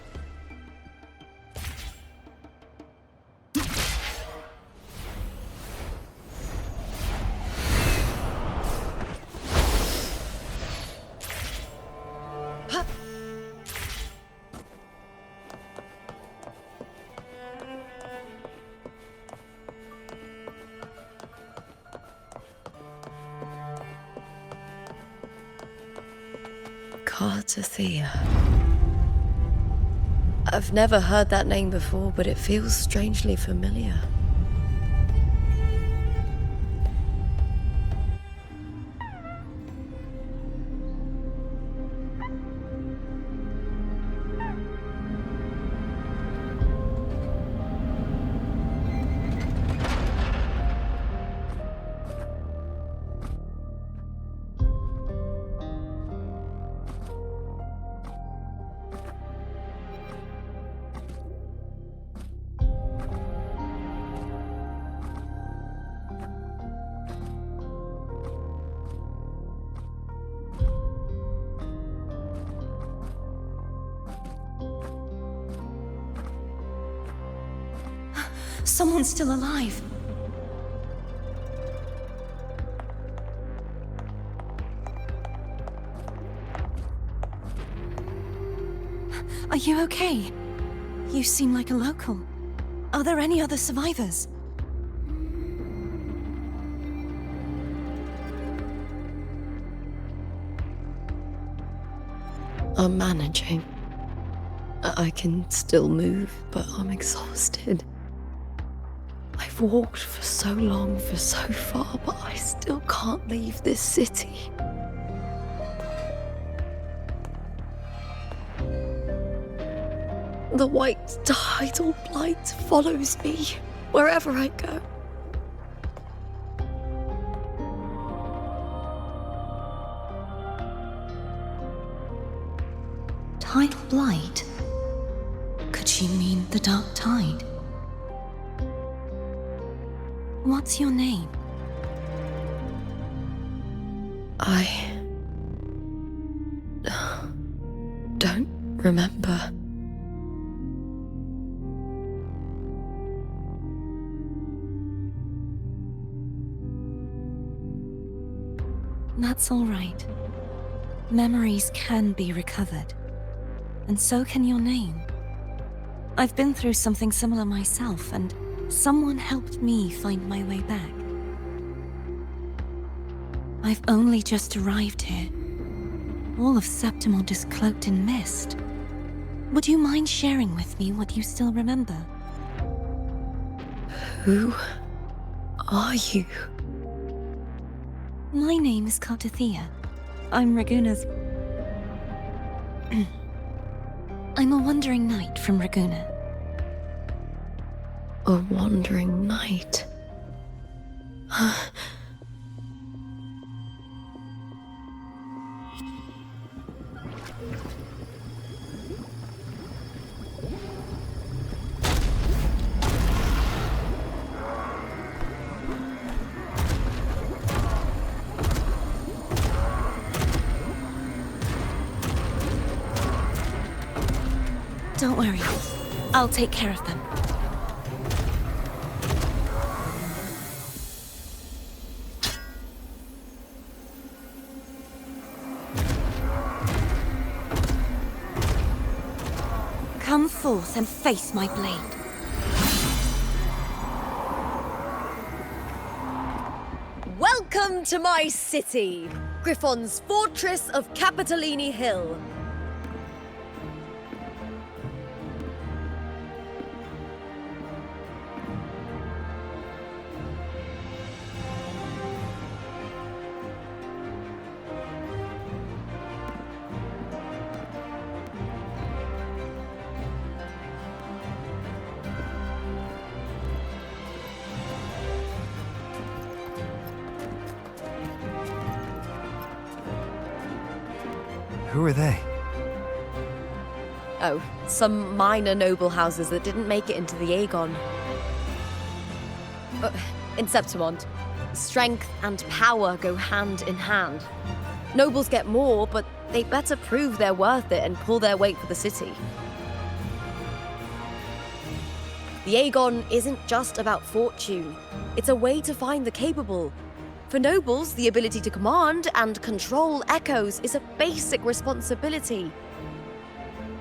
Cartethyia. I've never heard that name before, but it feels strangely familiar. Someone's still alive. Are you okay? You seem like a local. Are there any other survivors? I'm managing. I can still move, but I'm exhausted. I've walked for so long, for so far, but I still can't leave this city. The white tidal blight follows me wherever I go. Tidal blight? Could she mean the dark tide? What's your name? I don't remember. That's all right. Memories can be recovered. And so can your name. I've been through something similar myself, and someone helped me find my way back. I've only just arrived here. All of Septimont is cloaked in mist. Would you mind sharing with me what you still remember? Who are you? My name is Cartethyia. I'm Raguna's... I'm a wandering knight from Raguna. A wandering knight. Don't worry. I'll take care of them. Come forth and face my blade. Welcome to my city, Griffon's fortress of Capitolini Hill. Who are they? Oh, some minor noble houses that didn't make it into the Aegon. In Septimont, strength and power go hand in hand. Nobles get more, but they better prove they're worth it and pull their weight for the city. The Aegon isn't just about fortune. It's a way to find the capable. For nobles, the ability to command and control echoes is a basic responsibility.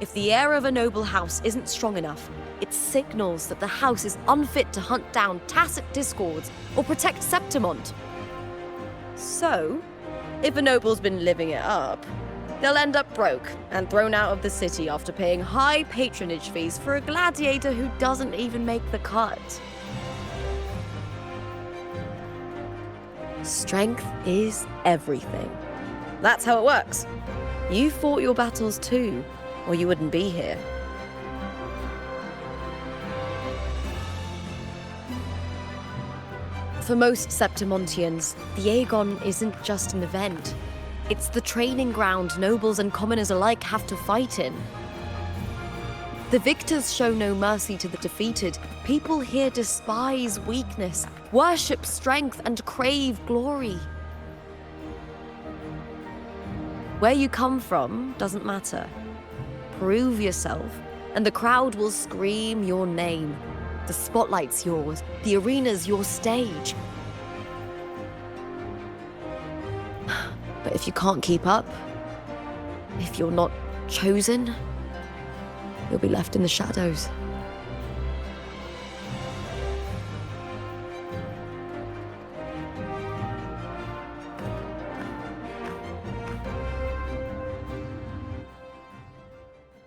If the heir of a noble house isn't strong enough, it signals that the house is unfit to hunt down tacit discords or protect Septimont. So, if a noble's been living it up, they'll end up broke and thrown out of the city after paying high patronage fees for a gladiator who doesn't even make the cut. Strength is everything. That's how it works. You fought your battles too, or you wouldn't be here. For most Septimontians, the Aegon isn't just an event. It's the training ground nobles and commoners alike have to fight in. The victors show no mercy to the defeated. People here despise weakness, worship strength, and crave glory. Where you come from doesn't matter. Prove yourself, and the crowd will scream your name. The spotlight's yours, the arena's your stage. But if you can't keep up, if you're not chosen, you'll be left in the shadows.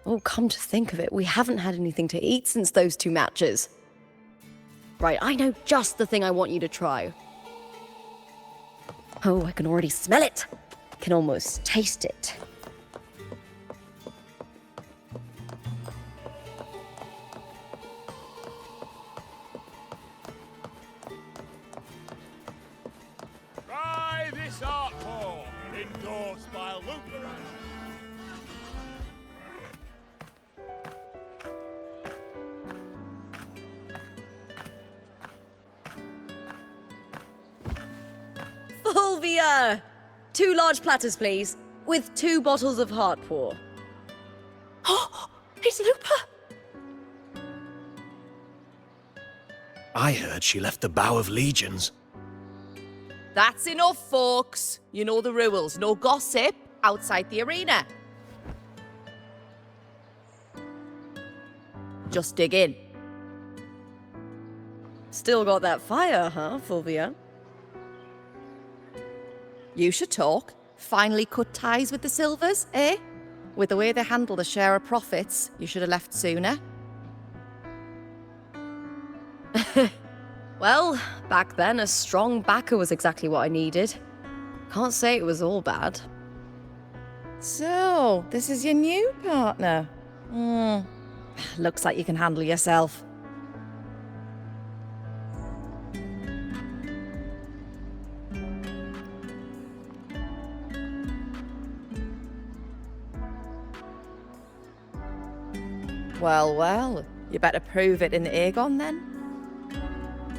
Oh, come to think of it, we haven't had anything to eat since those 2 matches. Right, I know just the thing I want you to try. Oh, I can already smell it. Can almost taste it. Try this art form, endorsed by Lupa. Fulvia! 2 large platters, please, with 2 bottles of heart pour. Oh, it's Lupa! I heard she left the Bow of Legions. That's enough, folks. You know the rules. No gossip outside the arena. Just dig in. Still got that fire, huh, Fulvia? You should talk. Finally cut ties with the Silvers, eh? With the way they handle the share of profits, you should have left sooner. Well, back then, a strong backer was exactly what I needed. Can't say it was all bad. So, this is your new partner. Looks like you can handle yourself. Well, well, you better prove it in the Aegon then.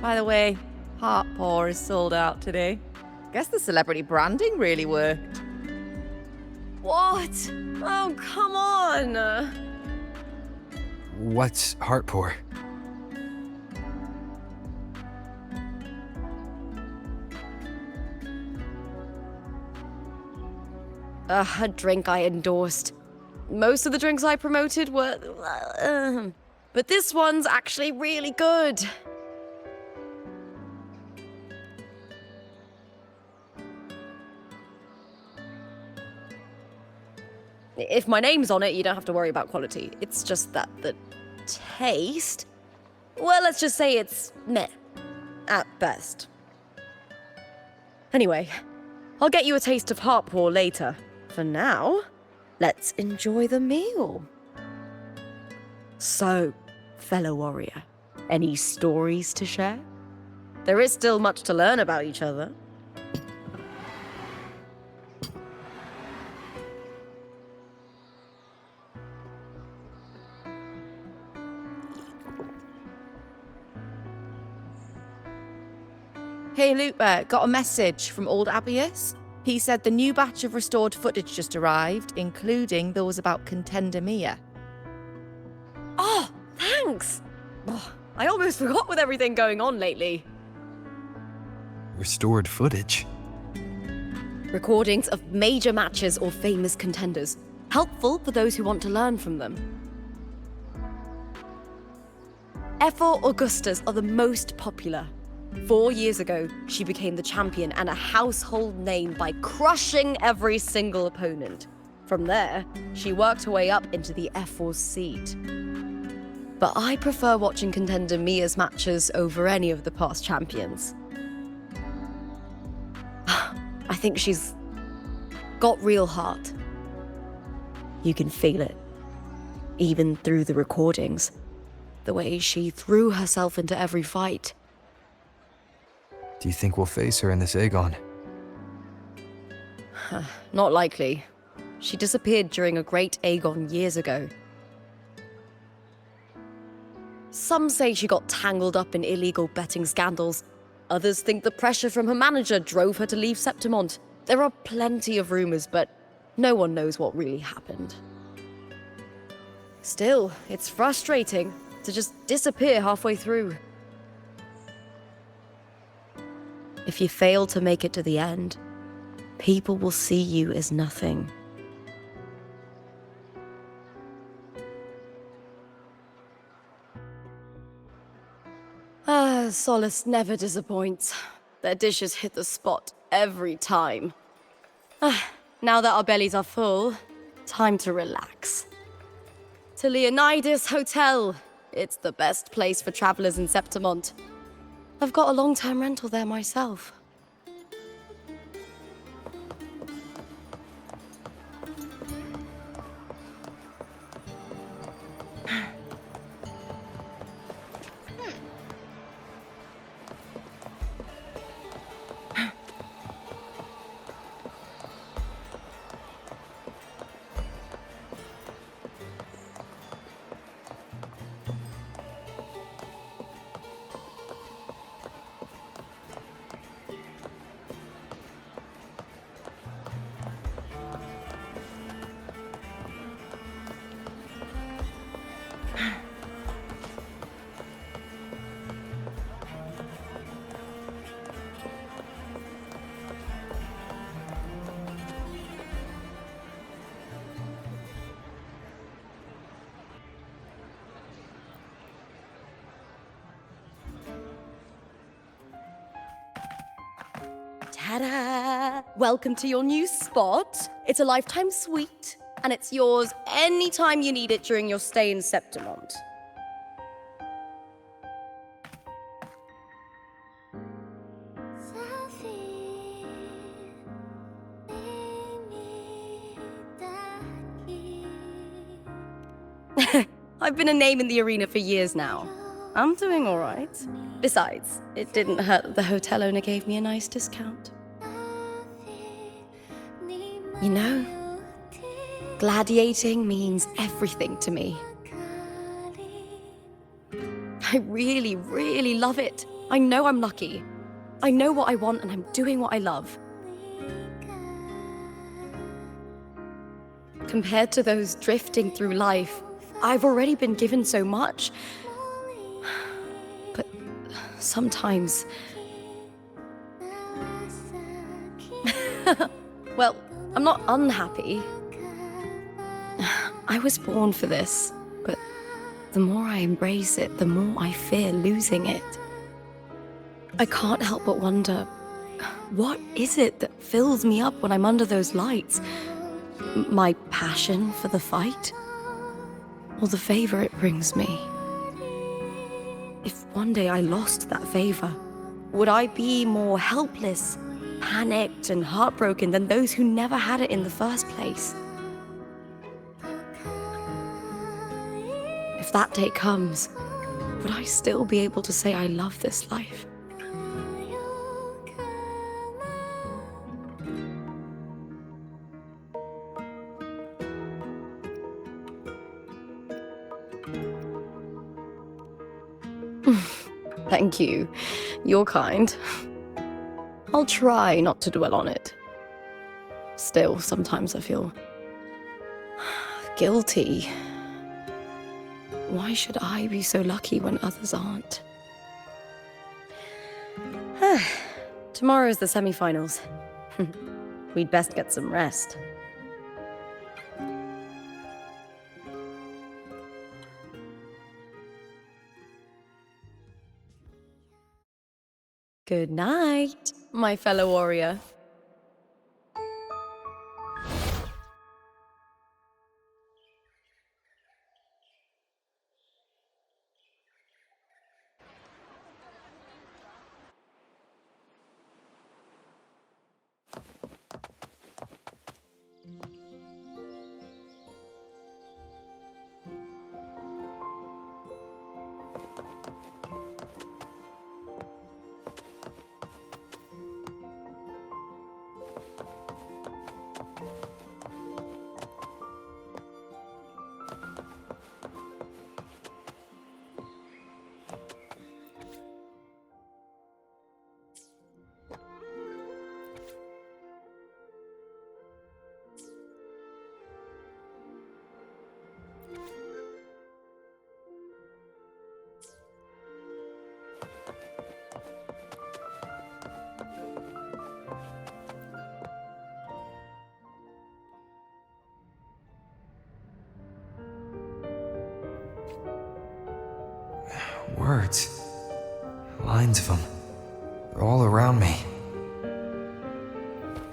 By the way, Heart Pour is sold out today. Guess the celebrity branding really worked. What? Oh, come on! What's heart pour? A drink I endorsed. Most of the drinks I promoted were... but this one's actually really good. If my name's on it, you don't have to worry about quality. It's just that the taste... Well, let's just say it's meh. At best. Anyway, I'll get you a taste of heart pour later. For now, let's enjoy the meal. So, fellow warrior, any stories to share? There is still much to learn about each other. Hey Lupa, got a message from old Abius. He said the new batch of restored footage just arrived, including those about Contender Mia. Oh, thanks! Oh, I almost forgot with everything going on lately. Restored footage? Recordings of major matches or famous contenders. Helpful for those who want to learn from them. Ephor Augustas are the most popular. 4 years ago, she became the champion and a household name by crushing every single opponent. From there, she worked her way up into the Ephor's seat. But I prefer watching Contender Mia's matches over any of the past champions. I think she's got real heart. You can feel it, even through the recordings. The way she threw herself into every fight. Do you think we'll face her in this Aegon? Not likely. She disappeared during a great Aegon years ago. Some say she got tangled up in illegal betting scandals. Others think the pressure from her manager drove her to leave Septimont. There are plenty of rumors, but no one knows what really happened. Still, it's frustrating to just disappear halfway through. If you fail to make it to the end, people will see you as nothing. Solace never disappoints. Their dishes hit the spot every time. Now that our bellies are full, time to relax. To Leonidas Hotel. It's the best place for travelers in Septimont. I've got a long-term rental there myself. Ta-da! Welcome to your new spot. It's a lifetime suite, and it's yours anytime you need it during your stay in Septimont. I've been a name in the arena for years now. I'm doing all right. Besides, it didn't hurt that the hotel owner gave me a nice discount. You know, gladiating means everything to me. I really, really love it. I know I'm lucky. I know what I want and I'm doing what I love. Compared to those drifting through life, I've already been given so much. But sometimes... Well, I'm not unhappy. I was born for this, but the more I embrace it, the more I fear losing it. I can't help but wonder, what is it that fills me up when I'm under those lights? My passion for the fight? Or the favor it brings me? If one day I lost that favor, would I be more helpless, panicked, and heartbroken than those who never had it in the first place? If that day comes, would I still be able to say I love this life? Thank you. You're kind. I'll try not to dwell on it. Still, sometimes I feel guilty. Why should I be so lucky when others aren't? Tomorrow's the semi-finals. We'd best get some rest. Good night, my fellow warrior. Words. Lines of them. They're all around me.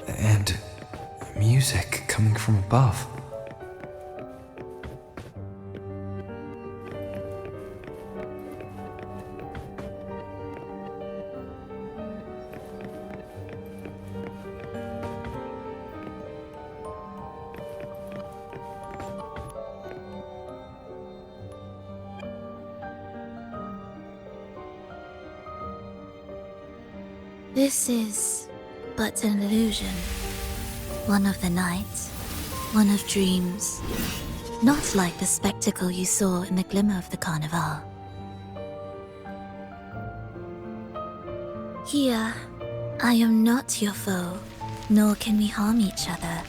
And music coming from above. This is but an illusion. One of the nights, one of dreams. Not like the spectacle you saw in the glimmer of the Carnival. Here, I am not your foe, nor can we harm each other.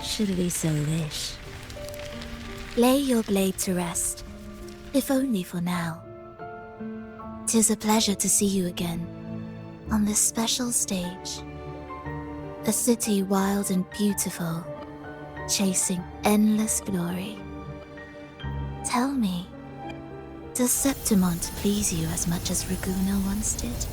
Should we so wish. Lay your blade to rest, if only for now. 'Tis a pleasure to see you again. On this special stage, a city wild and beautiful, chasing endless glory. Tell me, does Septimont please you as much as Raguena once did?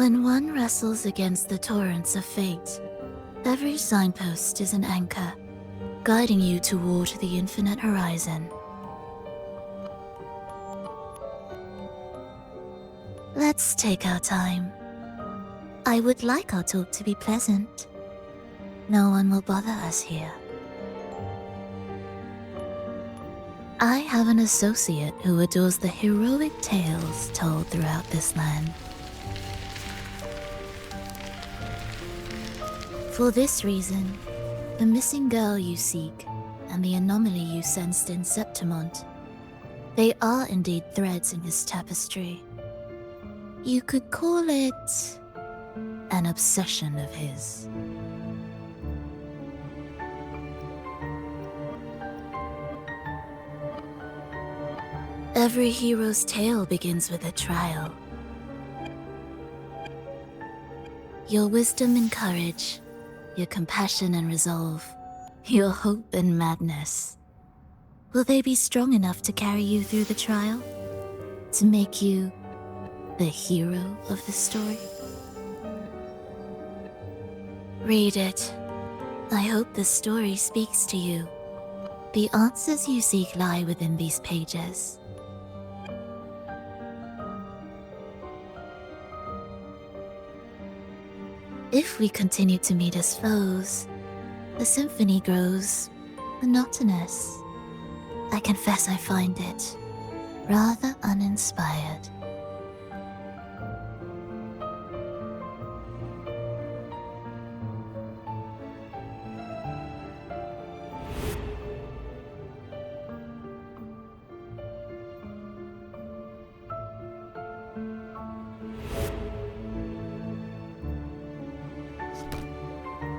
When one wrestles against the torrents of fate, every signpost is an anchor, guiding you toward the infinite horizon. Let's take our time. I would like our talk to be pleasant. No one will bother us here. I have an associate who adores the heroic tales told throughout this land. For this reason, the missing girl you seek and the anomaly you sensed in Septimont, they are indeed threads in his tapestry. You could call it an obsession of his. Every hero's tale begins with a trial. Your wisdom and courage, your compassion and resolve, your hope and madness. Will they be strong enough to carry you through the trial? To make you the hero of the story? Read it. I hope the story speaks to you. The answers you seek lie within these pages. If we continue to meet as foes, the symphony grows monotonous. I confess I find it rather uninspired.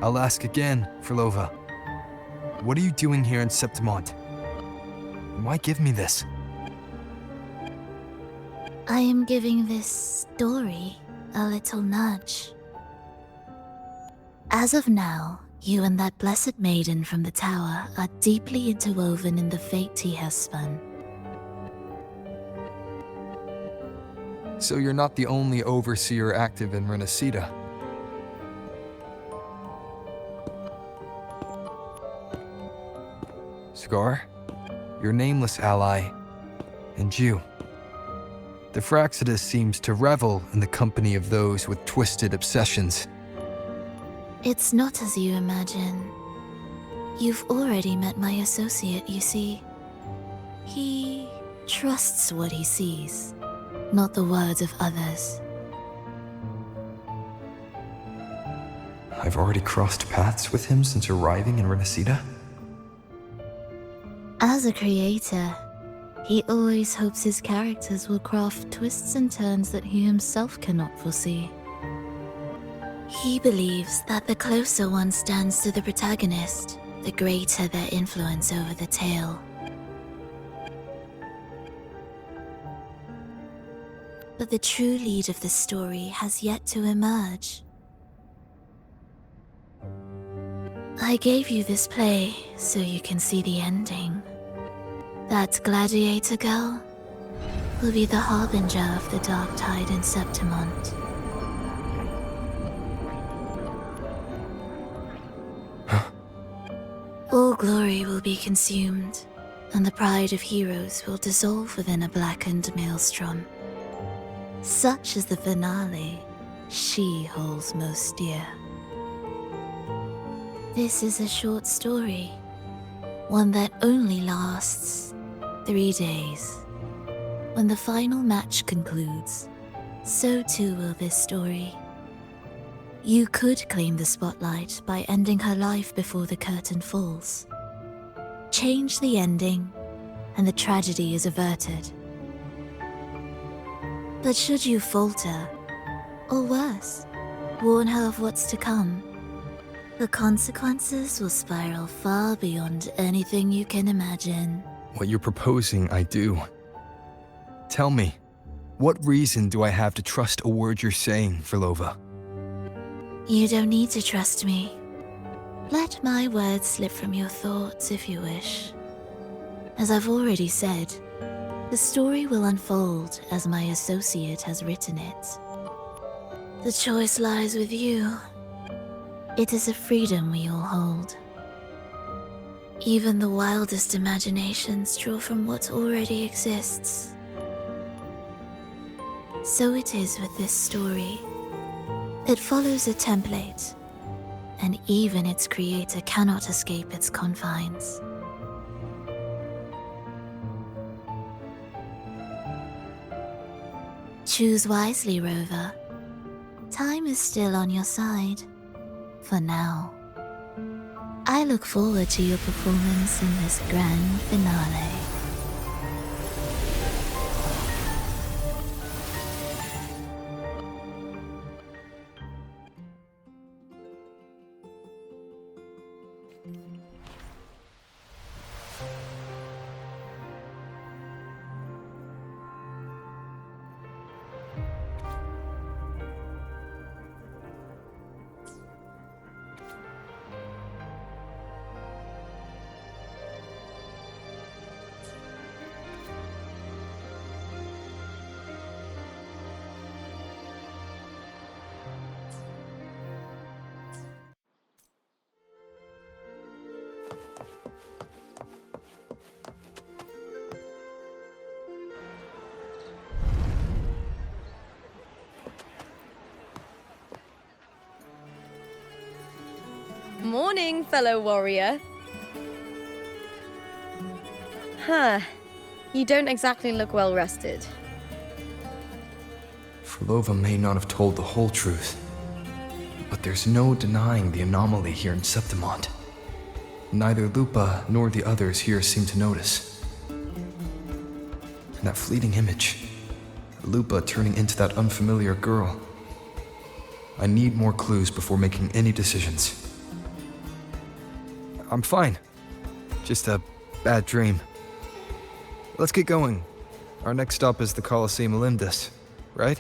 I'll ask again, Frolova. What are you doing here in Septimont? Why give me this? I am giving this story a little nudge. As of now, you and that blessed maiden from the tower are deeply interwoven in the fate he has spun. So you're not the only overseer active in Renacita. Scar, your nameless ally, and you. The Fraxidus seems to revel in the company of those with twisted obsessions. It's not as you imagine. You've already met my associate, you see. He trusts what he sees, not the words of others. I've already crossed paths with him since arriving in Renacita. As a creator, he always hopes his characters will craft twists and turns that he himself cannot foresee. He believes that the closer one stands to the protagonist, the greater their influence over the tale. But the true lead of the story has yet to emerge. I gave you this play so you can see the ending. That gladiator girl will be the harbinger of the dark tide in Septimont. All glory will be consumed, and the pride of heroes will dissolve within a blackened maelstrom. Such is the finale she holds most dear. This is a short story, one that only lasts 3 days. When the final match concludes, so too will this story. You could claim the spotlight by ending her life before the curtain falls. Change the ending, and the tragedy is averted. But should you falter, or worse, warn her of what's to come, the consequences will spiral far beyond anything you can imagine. What you're proposing, I do. Tell me, what reason do I have to trust a word you're saying, Frolova? You don't need to trust me. Let my words slip from your thoughts if you wish. As I've already said, the story will unfold as my associate has written it. The choice lies with you. It is a freedom we all hold. Even the wildest imaginations draw from what already exists. So it is with this story. It follows a template, and even its creator cannot escape its confines. Choose wisely, Rover. Time is still on your side. For now. I look forward to your performance in this grand finale. Morning, fellow warrior. Huh. You don't exactly look well rested. Frolova may not have told the whole truth, but there's no denying the anomaly here in Septimont. Neither Lupa nor the others here seem to notice. And that fleeting image, Lupa turning into that unfamiliar girl. I need more clues before making any decisions. I'm fine. Just a bad dream. Let's get going. Our next stop is the Colosseum Olympus, right?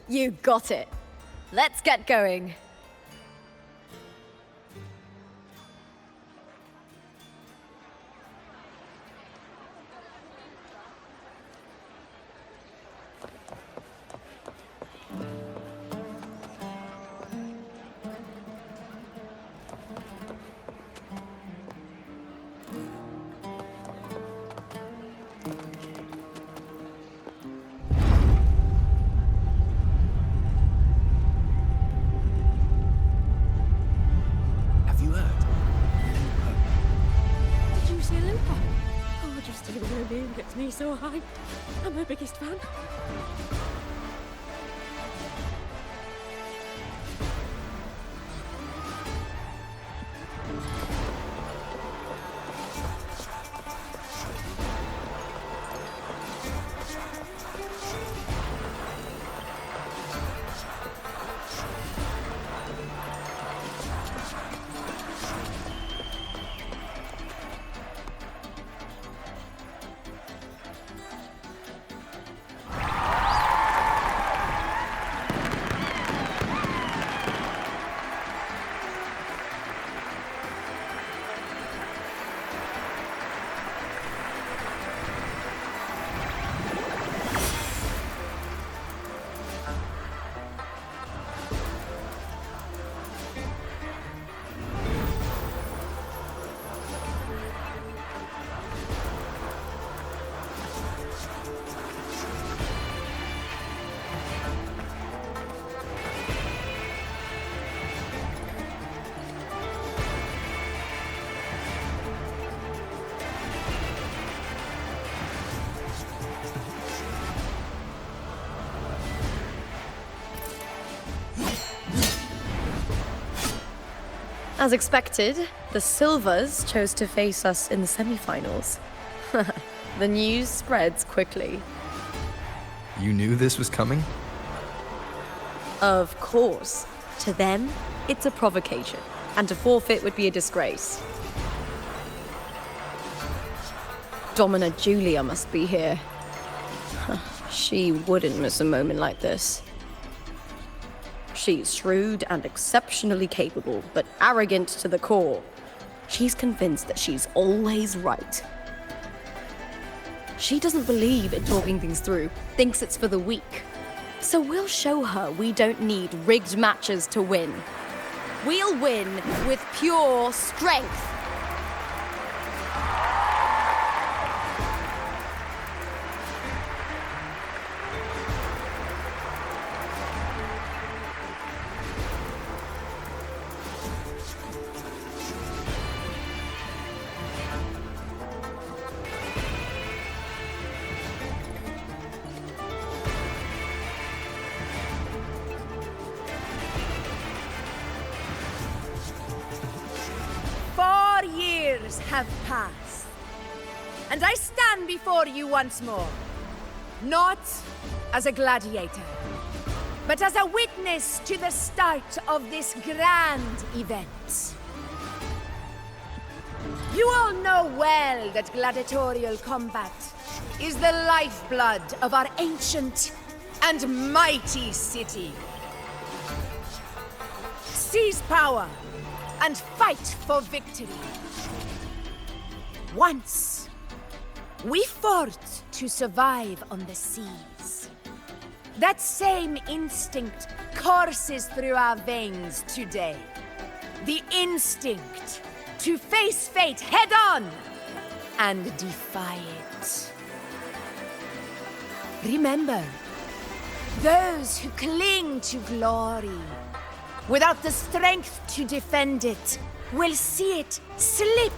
You got it. Let's get going. Gets me so hyped. I'm her biggest fan. As expected, the Silvers chose to face us in the semi-finals. The news spreads quickly. You knew this was coming? Of course. To them, it's a provocation, and to forfeit would be a disgrace. Domina Julia must be here. She wouldn't miss a moment like this. She's shrewd and exceptionally capable, but arrogant to the core. She's convinced that she's always right. She doesn't believe in talking things through, thinks it's for the weak. So we'll show her we don't need rigged matches to win. We'll win with pure strength. Have passed, and I stand before you once more, not as a gladiator, but as a witness to the start of this grand event. You all know well that gladiatorial combat is the lifeblood of our ancient and mighty city. Seize power and fight for victory. Once, we fought to survive on the seas. That same instinct courses through our veins today. The instinct to face fate head-on and defy it. Remember, those who cling to glory without the strength to defend it will see it slip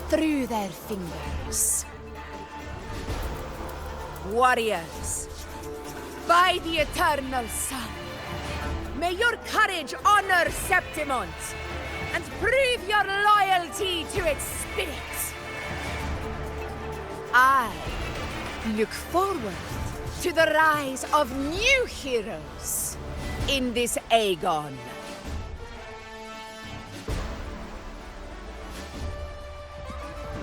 through their fingers. Warriors, by the eternal sun, may your courage honor Septimont and prove your loyalty to its spirit. I look forward to the rise of new heroes in this Aegon.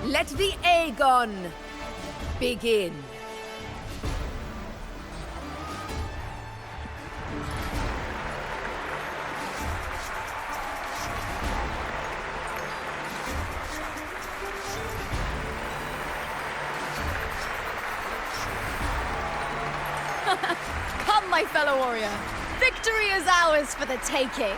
Let the Aegon begin. Come, my fellow warrior. Victory is ours for the taking.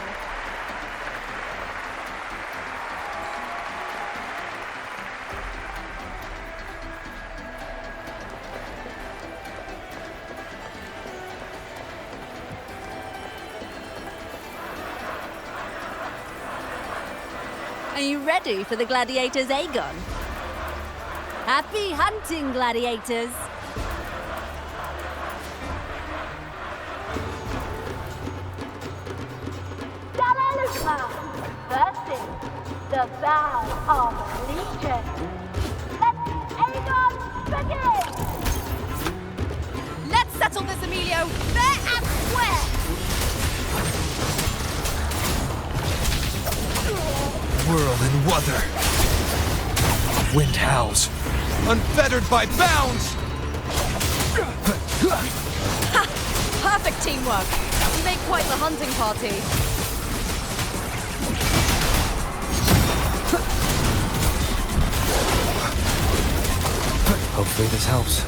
Are you ready for the gladiators, Aegon? Happy hunting, gladiators! Lupa versus the Band of Legion. Let Aegon begin! Let's settle this, Emilio, fair and square! Whirl and wuther. Wind howls, unfettered by bounds! Ha! Perfect teamwork. We make quite the hunting party. Hopefully this helps.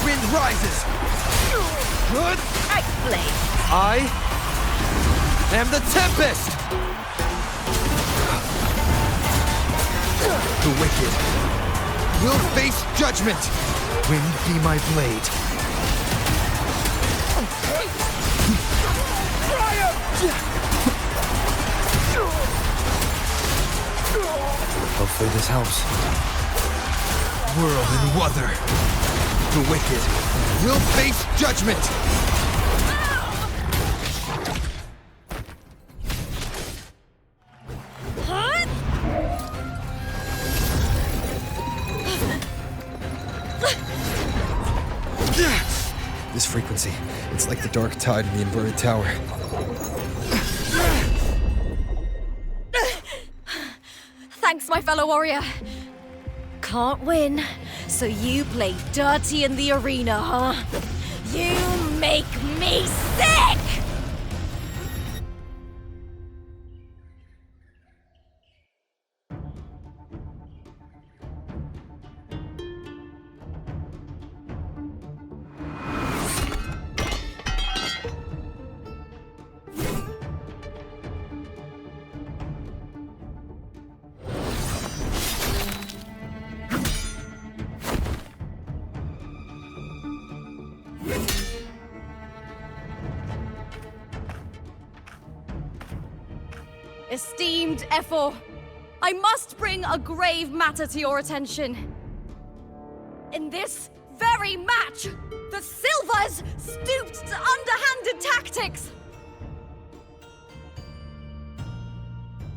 Wind rises! Explain. I am the Tempest! The wicked will face judgment! Wind be my blade. Hopefully this helps. Whirl and wuther. The wicked will face judgment! This frequency, it's like the dark tide in the inverted tower. Thanks, my fellow warrior. Can't win, so you play dirty in the arena, huh? You make me sick! Esteemed Ephor, I must bring a grave matter to your attention. In this very match, the Silvers stooped to underhanded tactics.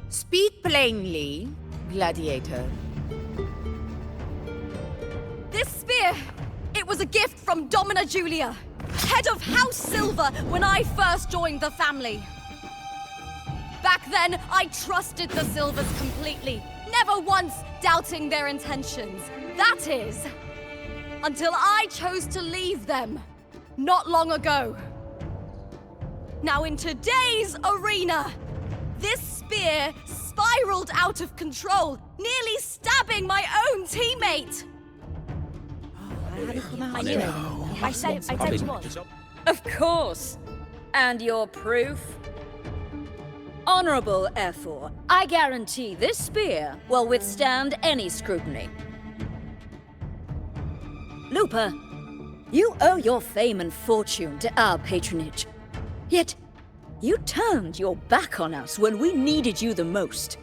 Speak plainly, gladiator. This spear, it was a gift from Domina Julia, head of House Silver when I first joined the family. Back then, I trusted the Silvers completely, never once doubting their intentions. That is, until I chose to leave them, not long ago. Now in today's arena, this spear spiraled out of control, nearly stabbing my own teammate. I said you was. Of course. And your proof? Honorable Ephor, I guarantee this spear will withstand any scrutiny. Lupa, you owe your fame and fortune to our patronage. Yet, you turned your back on us when we needed you the most.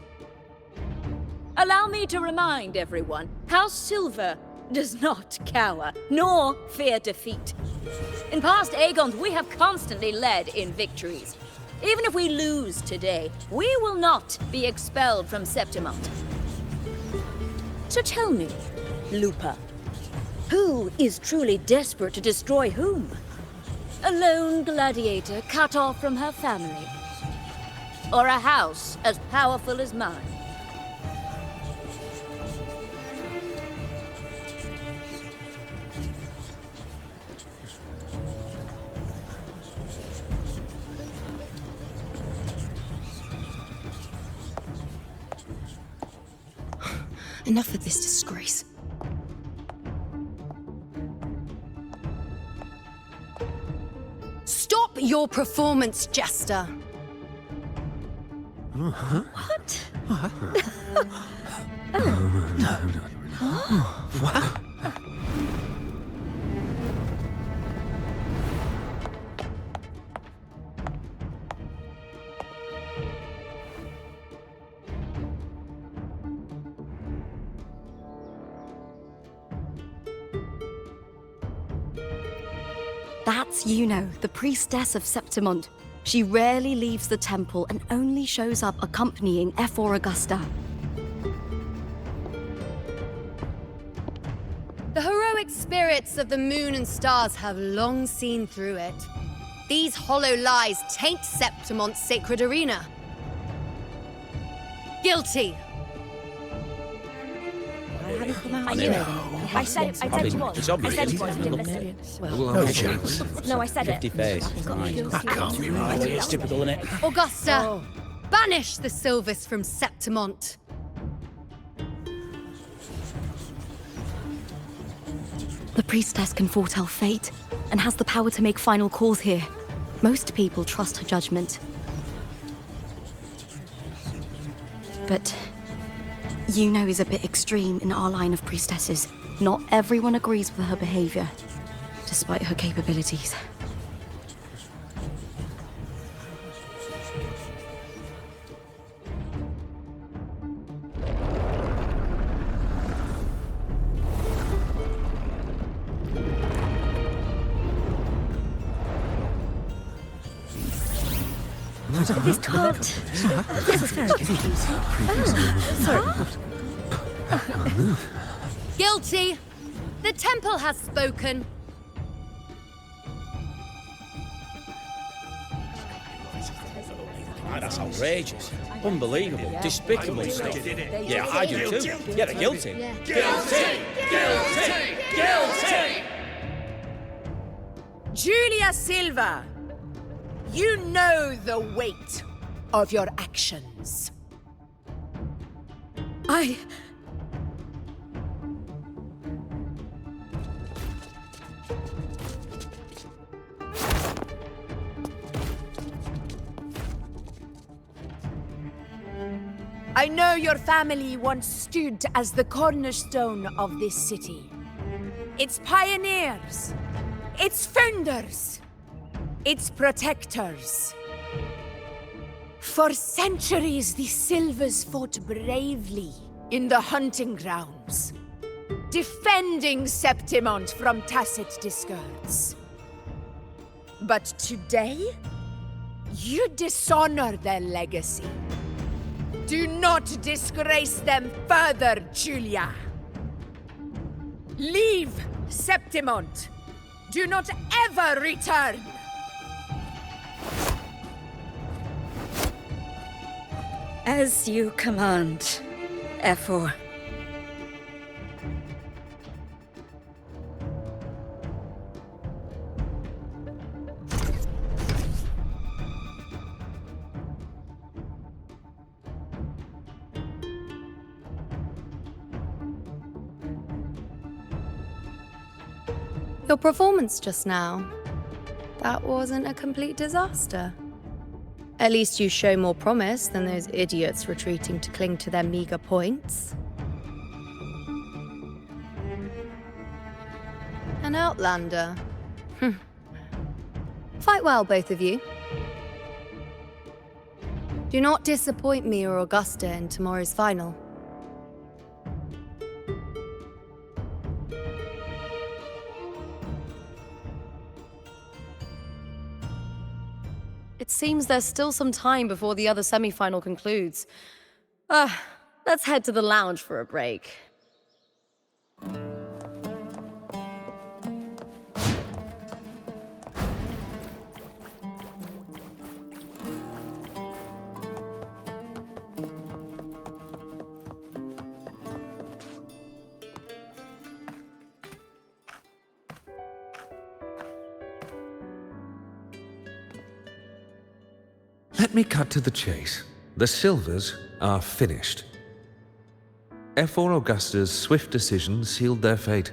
Allow me to remind everyone, House Silver does not cower, nor fear defeat. In past Aegons, we have constantly led in victories. Even if we lose today, we will not be expelled from Septimont. So tell me, Lupa, who is truly desperate to destroy whom? A lone gladiator cut off from her family? Or a house as powerful as mine? Enough of this disgrace. Stop your performance, Jester! What? What? That's Yuno, the priestess of Septimont. She rarely leaves the temple and only shows up accompanying Ephor Augusta. The heroic spirits of the moon and stars have long seen through it. These hollow lies taint Septimont's sacred arena. Guilty. I knew it. I said you was. It's obvious. I said you was. You didn't listen. Well, no chance. No, I said it. 50 face. That can't be right. It's typical, isn't it? Augusta, banish the Silvers from Septimont. The priestess can foretell fate and has the power to make final calls here. Most people trust her judgment. But Yuno is a bit extreme in our line of priestesses. Not everyone agrees with her behavior, despite her capabilities. This can't. This is very confusing. Sorry. Guilty! The temple has spoken. That's outrageous. Unbelievable. Despicable stuff. Yeah, I do too. Yeah, they're guilty. Guilty! Guilty! Guilty! Julia Silva, you know the weight of your actions. I know your family once stood as the cornerstone of this city. Its pioneers, its founders, its protectors. For centuries, the Silvers fought bravely in the hunting grounds, defending Septimont from tacit discords. But today, you dishonor their legacy. Do not disgrace them further, Julia. Leave Septimont. Do not ever return. As you command, Efor. Your performance just now, that wasn't a complete disaster. At least you show more promise than those idiots retreating to cling to their meager points. An outlander. Fight well, both of you. Do not disappoint me or Augusta in tomorrow's final. It seems there's still some time before the other semi-final concludes. Let's head to the lounge for a break. Let me cut to the chase. The Silvers are finished. Efor Augusta's swift decision sealed their fate.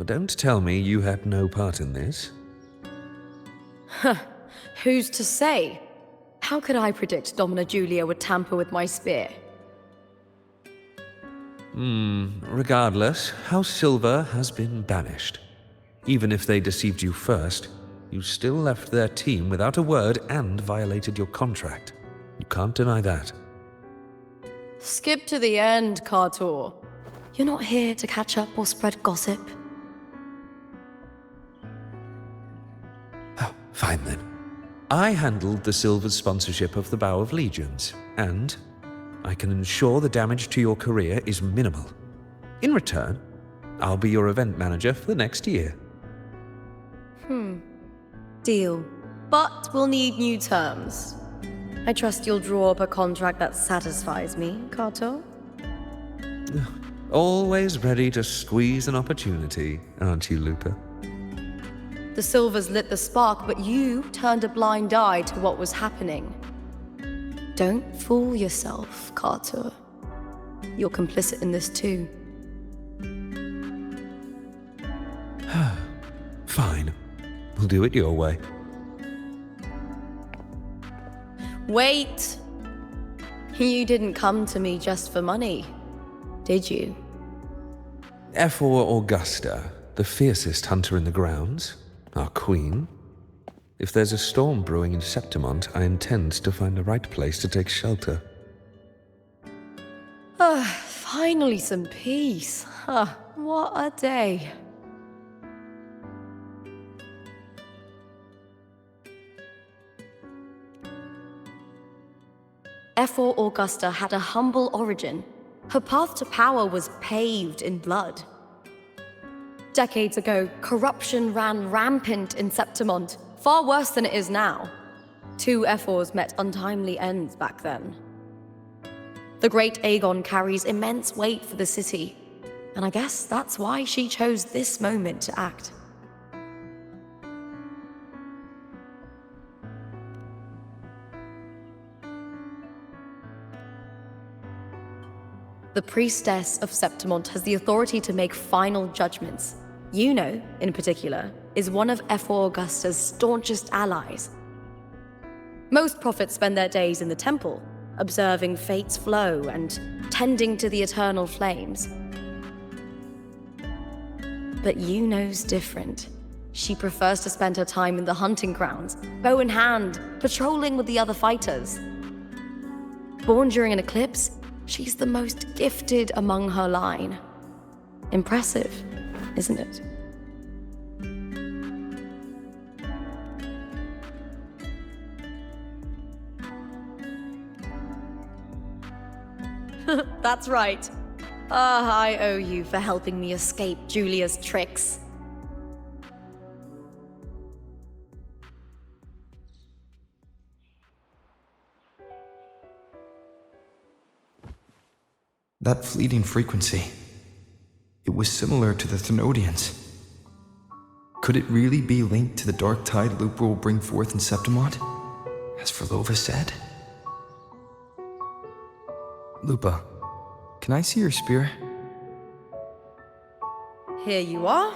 Don't tell me you had no part in this. Who's to say? How could I predict Domina Julia would tamper with my spear? Regardless, House Silver has been banished. Even if they deceived you first, you still left their team without a word and violated your contract. You can't deny that. Skip to the end, Cartor. You're not here to catch up or spread gossip. Oh, fine then. I handled the Silver's sponsorship of the Bow of Legions, and I can ensure the damage to your career is minimal. In return, I'll be your event manager for the next year. Deal. But we'll need new terms. I trust you'll draw up a contract that satisfies me, Cartor? Always ready to squeeze an opportunity, aren't you, Lupa? The Silvers lit the spark, but you turned a blind eye to what was happening. Don't fool yourself, Cartor. You're complicit in this too. Fine. We'll do it your way. Wait! You didn't come to me just for money, did you? Efor Augusta, the fiercest hunter in the grounds, our queen. If there's a storm brewing in Septimont, I intend to find the right place to take shelter. Finally some peace. What a day. Efor Augusta had a humble origin. Her path to power was paved in blood. Decades ago, corruption ran rampant in Septimont, far worse than it is now. Two Efors met untimely ends back then. The great Aegon carries immense weight for the city, and I guess that's why she chose this moment to act. The priestess of Septimont has the authority to make final judgments. Juno, in particular, is one of Efor Augusta's staunchest allies. Most prophets spend their days in the temple, observing fate's flow and tending to the eternal flames. But Juno's different. She prefers to spend her time in the hunting grounds, bow in hand, patrolling with the other fighters. Born during an eclipse, she's the most gifted among her line. Impressive, isn't it? That's right. I owe you for helping me escape Julia's tricks. That fleeting frequency. It was similar to the Thenodians. Could it really be linked to the dark tide Lupa will bring forth in Septimont, as Verlova said? Lupa, can I see your spear? Here you are.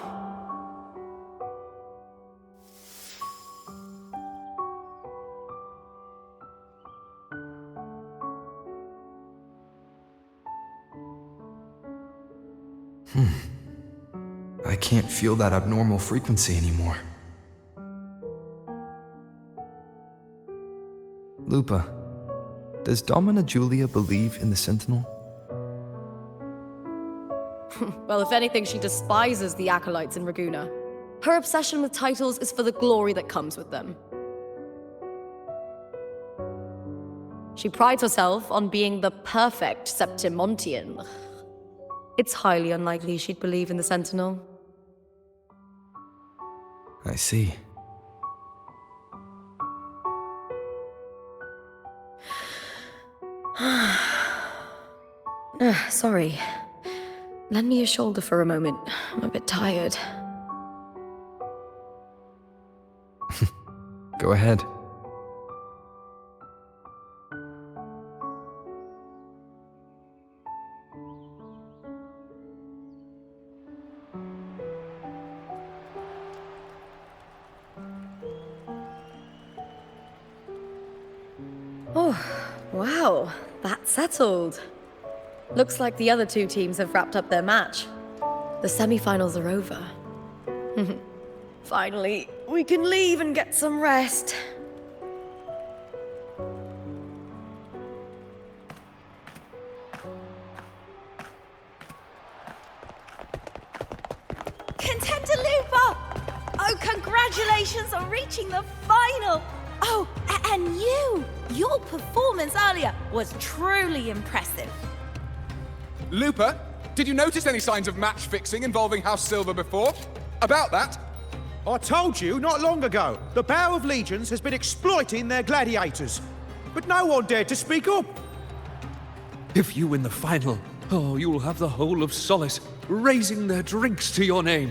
I can't feel that abnormal frequency anymore. Lupa, does Domina Julia believe in the Sentinel? Well, if anything, she despises the acolytes in Raguna. Her obsession with titles is for the glory that comes with them. She prides herself on being the perfect Septimontian. It's highly unlikely she'd believe in the Sentinel. I see. Sorry. Lend me your shoulder for a moment. I'm a bit tired. Go ahead. Oh, wow. That's settled. Looks like the other two teams have wrapped up their match. The semi-finals are over. Finally, we can leave and get some rest. Contender Lupa! Oh, congratulations on reaching the final! Oh, and you! Your performance earlier was truly impressive. Lupa, did you notice any signs of match fixing involving House Silver before? About that? I told you not long ago, the Bow of Legions has been exploiting their gladiators. But no one dared to speak up. If you win the final, you'll have the whole of Solace raising their drinks to your name.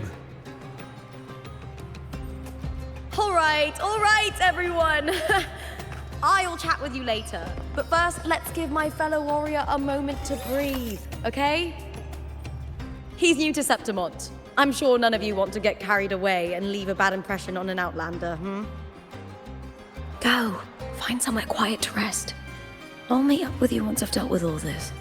All right, everyone. I'll chat with you later. But first, let's give my fellow warrior a moment to breathe, okay? He's new to Septimont. I'm sure none of you want to get carried away and leave a bad impression on an outlander, Go. Find somewhere quiet to rest. I'll meet up with you once I've dealt with all this.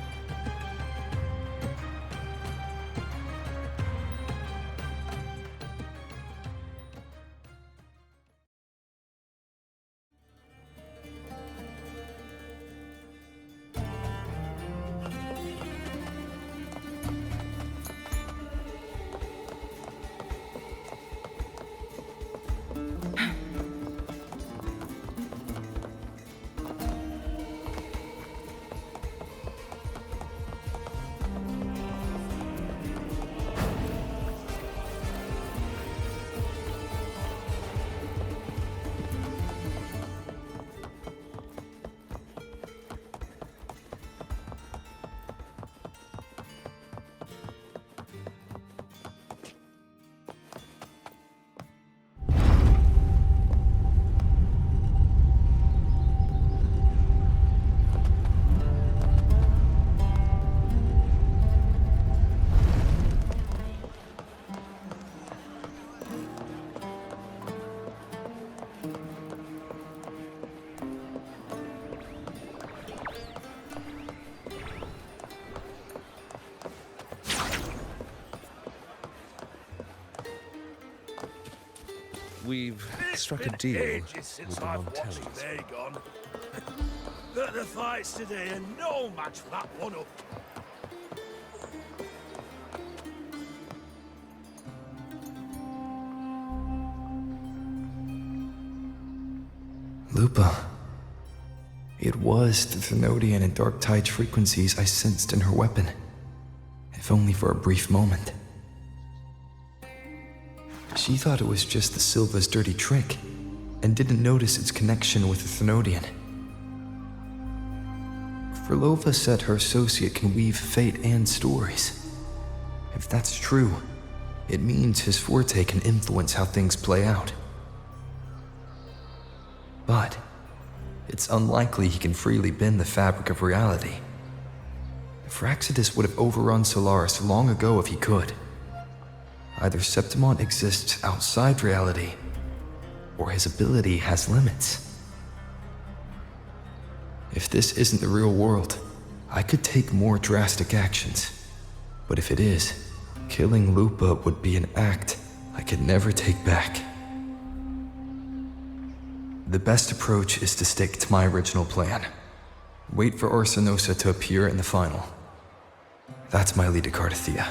We've struck a deal Ages with since the I've watched Montellis. Aegon. The fights today are no match for that one up. Lupa. It was the Thenodian and Dark Tide frequencies I sensed in her weapon, if only for a brief moment. She thought it was just the Silva's dirty trick, and didn't notice its connection with the Thenodian. Frolova said her associate can weave fate and stories. If that's true, it means his forte can influence how things play out. But it's unlikely he can freely bend the fabric of reality. Fraxidus would have overrun Solaris long ago if he could. Either Septimont exists outside reality, or his ability has limits. If this isn't the real world, I could take more drastic actions. But if it is, killing Lupa would be an act I could never take back. The best approach is to stick to my original plan. Wait for Arsenosa to appear in the final. That's my lead to Cartethyia.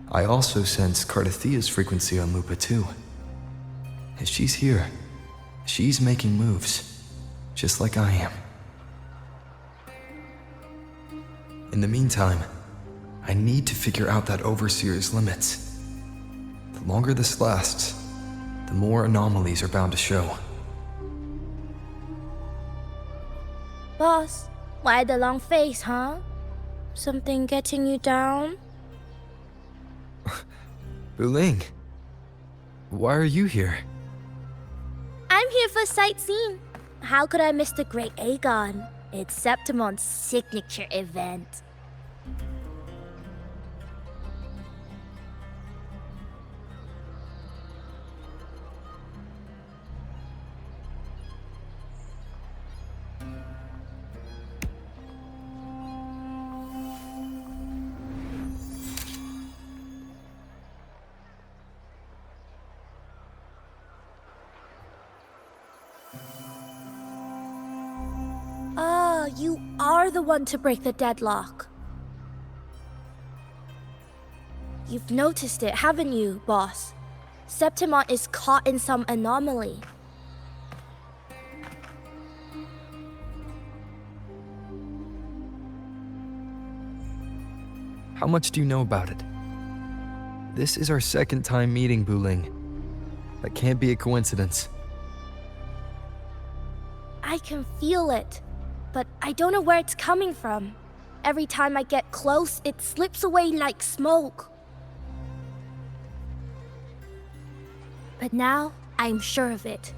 I also sense Cartethia's frequency on Lupa too. If she's here, she's making moves, just like I am. In the meantime, I need to figure out that Overseer's limits. The longer this lasts, the more anomalies are bound to show. Boss, why the long face, huh? Something getting you down? Buling, why are you here? I'm here for sightseeing. How could I miss the Great Aegon? It's Septimon's signature event. You are the one to break the deadlock. You've noticed it, haven't you, boss? Septimont is caught in some anomaly. How much do you know about it? This is our second time meeting, Buling. That can't be a coincidence. I can feel it, but I don't know where it's coming from. Every time I get close, it slips away like smoke. But now, I'm sure of it.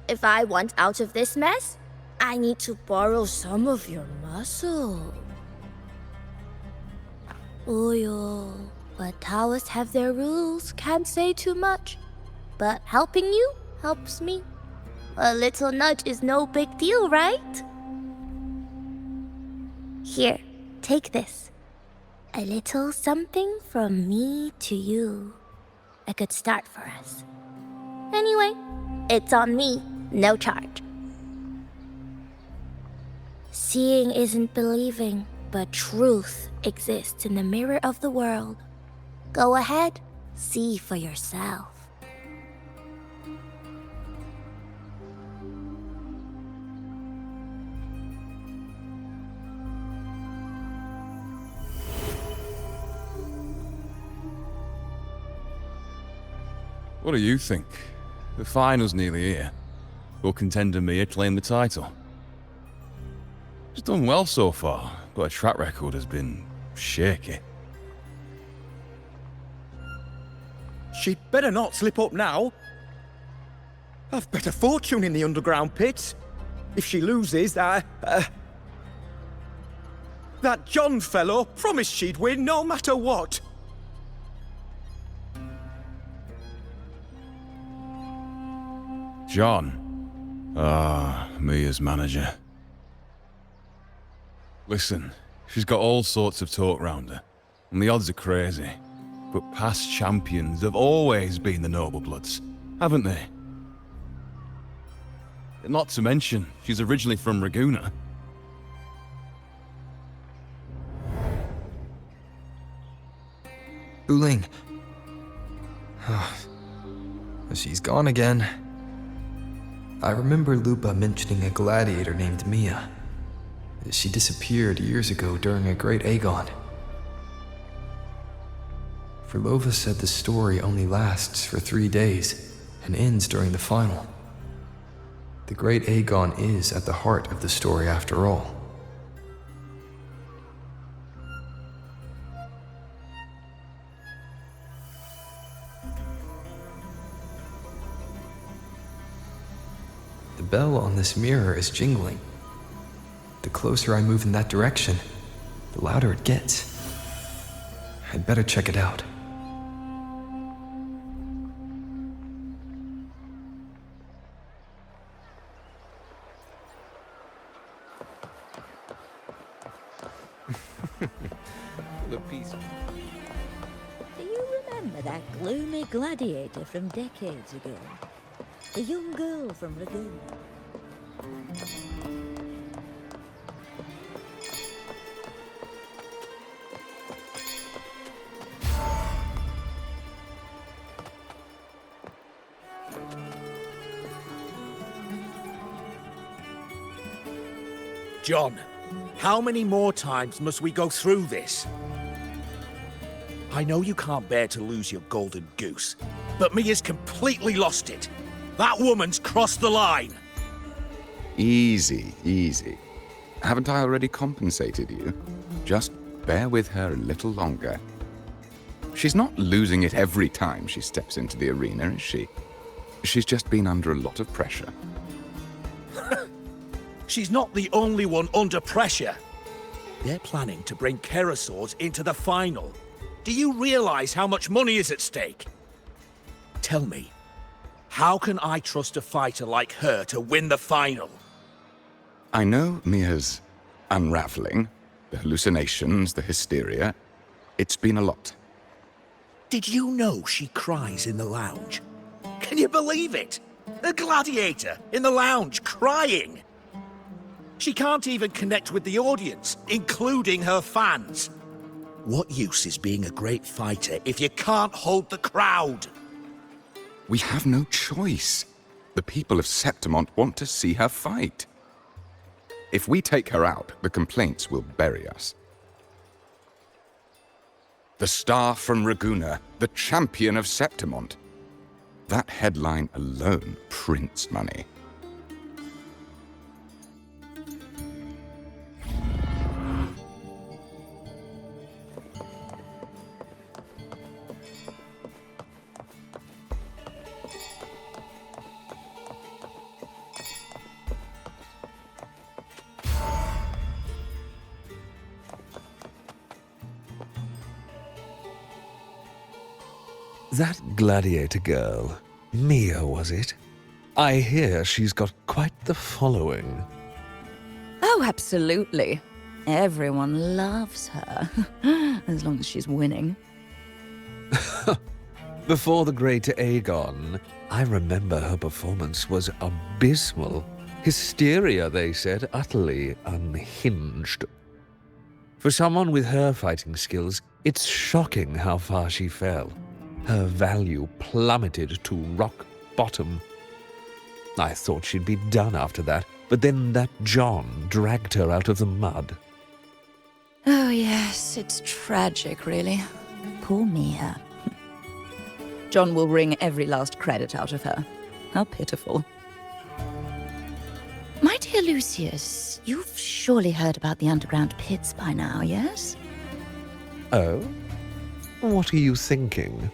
If I want out of this mess, I need to borrow some of your muscle. Oyo, but Taoists have their rules, can't say too much. But helping you helps me. A little nudge is no big deal, right? Here, take this. A little something from me to you. A good start for us. Anyway, it's on me, no charge. Seeing isn't believing, but truth exists in the mirror of the world. Go ahead, see for yourself. What do you think? The final's nearly here. Will contender Mia claim the title? She's done well so far, but her track record has been shaky. She'd better not slip up now. I've bet a fortune in the underground pits. If she loses, that John fellow promised she'd win no matter what. John. Mia's manager. Listen, she's got all sorts of talk round her, and the odds are crazy. But past champions have always been the noble bloods, haven't they? Not to mention, she's originally from Raguna. Uling. She's gone again. I remember Lupa mentioning a gladiator named Mia. She disappeared years ago during a great Aegon. Furlova said the story only lasts for 3 days and ends during the final. The great Aegon is at the heart of the story after all. The bell on this mirror is jingling. The closer I move in that direction, the louder it gets. I'd better check it out. Do you remember that gloomy gladiator from decades ago? The young girl from Raguna. John, how many more times must we go through this? I know you can't bear to lose your golden goose, but Mia's completely lost it. That woman's crossed the line. Easy, easy. Haven't I already compensated you? Just bear with her a little longer. She's not losing it every time she steps into the arena, is she? She's just been under a lot of pressure. She's not the only one under pressure. They're planning to bring Kerasaurs into the final. Do you realize how much money is at stake? Tell me, how can I trust a fighter like her to win the final? I know Mia's unraveling, the hallucinations, the hysteria. It's been a lot. Did you know she cries in the lounge? Can you believe it? A gladiator in the lounge crying. She can't even connect with the audience, including her fans. What use is being a great fighter if you can't hold the crowd? We have no choice. The people of Septimont want to see her fight. If we take her out, the complaints will bury us. The star from Raguna, the champion of Septimont. That headline alone prints money. That gladiator girl, Mia, was it? I hear she's got quite the following. Oh, absolutely. Everyone loves her, as long as she's winning. Before the great Aegon, I remember her performance was abysmal. Hysteria, they said, utterly unhinged. For someone with her fighting skills, it's shocking how far she fell. Her value plummeted to rock bottom. I thought she'd be done after that, but then that John dragged her out of the mud. Oh, yes, it's tragic, really. Poor Mia. John will wring every last credit out of her. How pitiful. My dear Lucius, you've surely heard about the underground pits by now, yes? Oh? What are you thinking?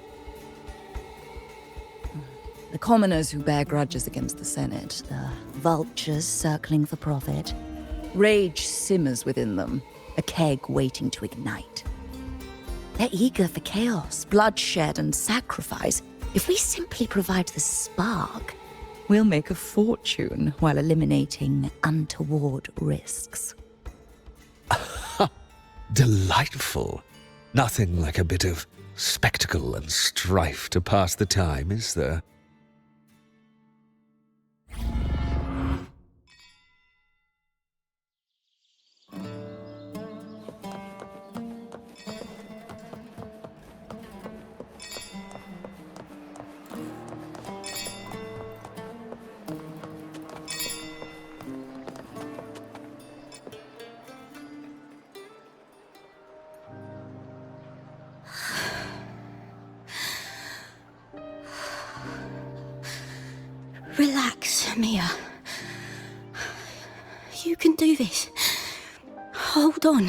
The commoners who bear grudges against the Senate, the vultures circling for profit. Rage simmers within them, a keg waiting to ignite. They're eager for chaos, bloodshed, and sacrifice. If we simply provide the spark, we'll make a fortune while eliminating untoward risks. Delightful. Nothing like a bit of spectacle and strife to pass the time, is there? Relax, Mia. You can do this. Hold on.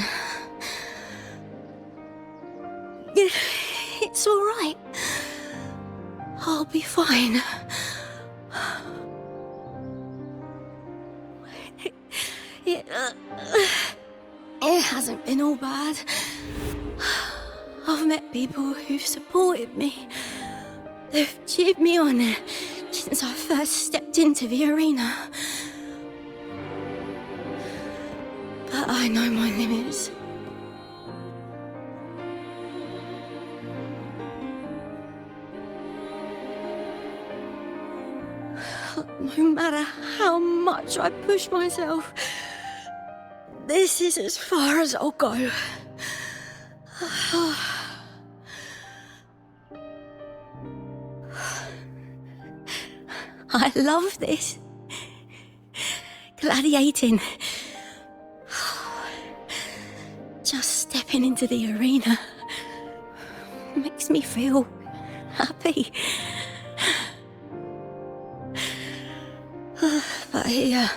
It's all right. I'll be fine. It hasn't been all bad. I've met people who've supported me. They've cheered me on since I first stepped into the arena. But I know my limits. No matter how much I push myself, this is as far as I'll go. I love this. Gladiating. Just stepping into the arena makes me feel happy. But here,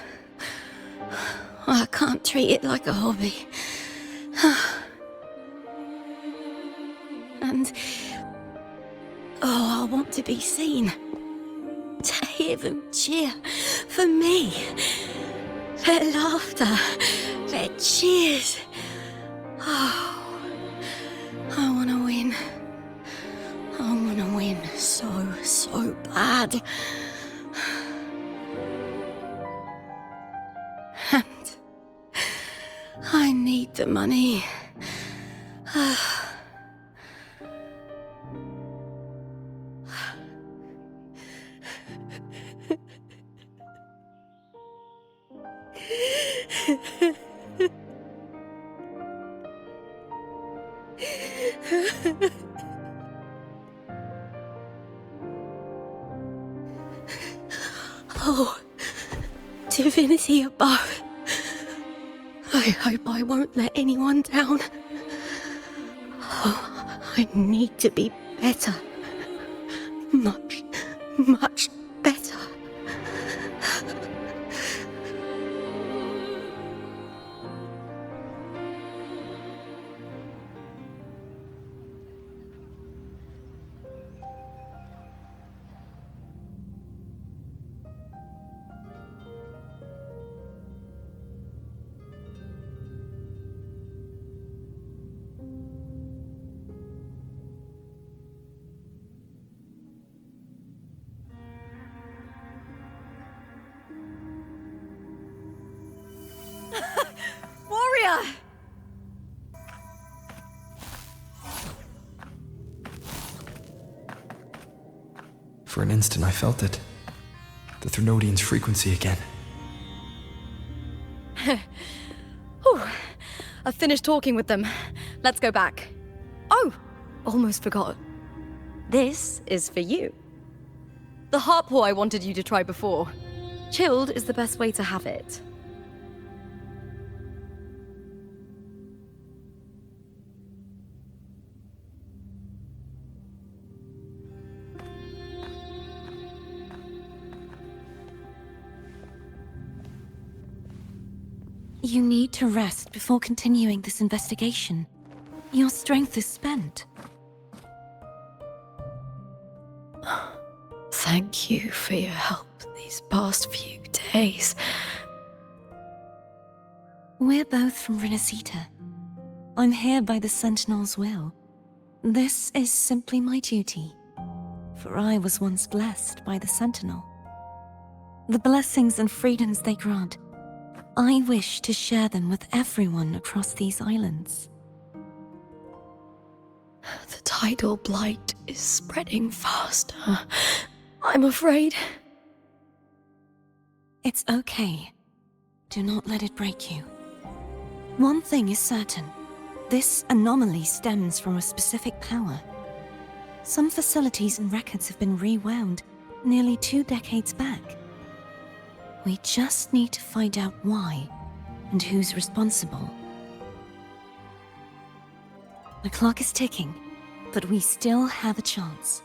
I can't treat it like a hobby. And, I want to be seen. To hear them cheer for me. Their laughter, their cheers. Oh, I want to win. I want to win so bad. And I need the money. Oh, divinity above. I hope I won't let anyone down. Oh, I need to be better. Much better. Warrior! For an instant, I felt it. The Threnodian's frequency again. Whew. I've finished talking with them. Let's go back. Oh, almost forgot. This is for you. The harp whore I wanted you to try before. Chilled is the best way to have it. You need to rest before continuing this investigation. Your strength is spent. Thank you for your help these past few days. We're both from Renacita. I'm here by the Sentinel's will. This is simply my duty, for I was once blessed by the Sentinel. The blessings and freedoms they grant, I wish to share them with everyone across these islands. The tidal blight is spreading faster. I'm afraid. It's okay. Do not let it break you. One thing is certain. This anomaly stems from a specific power. Some facilities and records have been rewound nearly 2 decades back. We just need to find out why and who's responsible. The clock is ticking, but we still have a chance.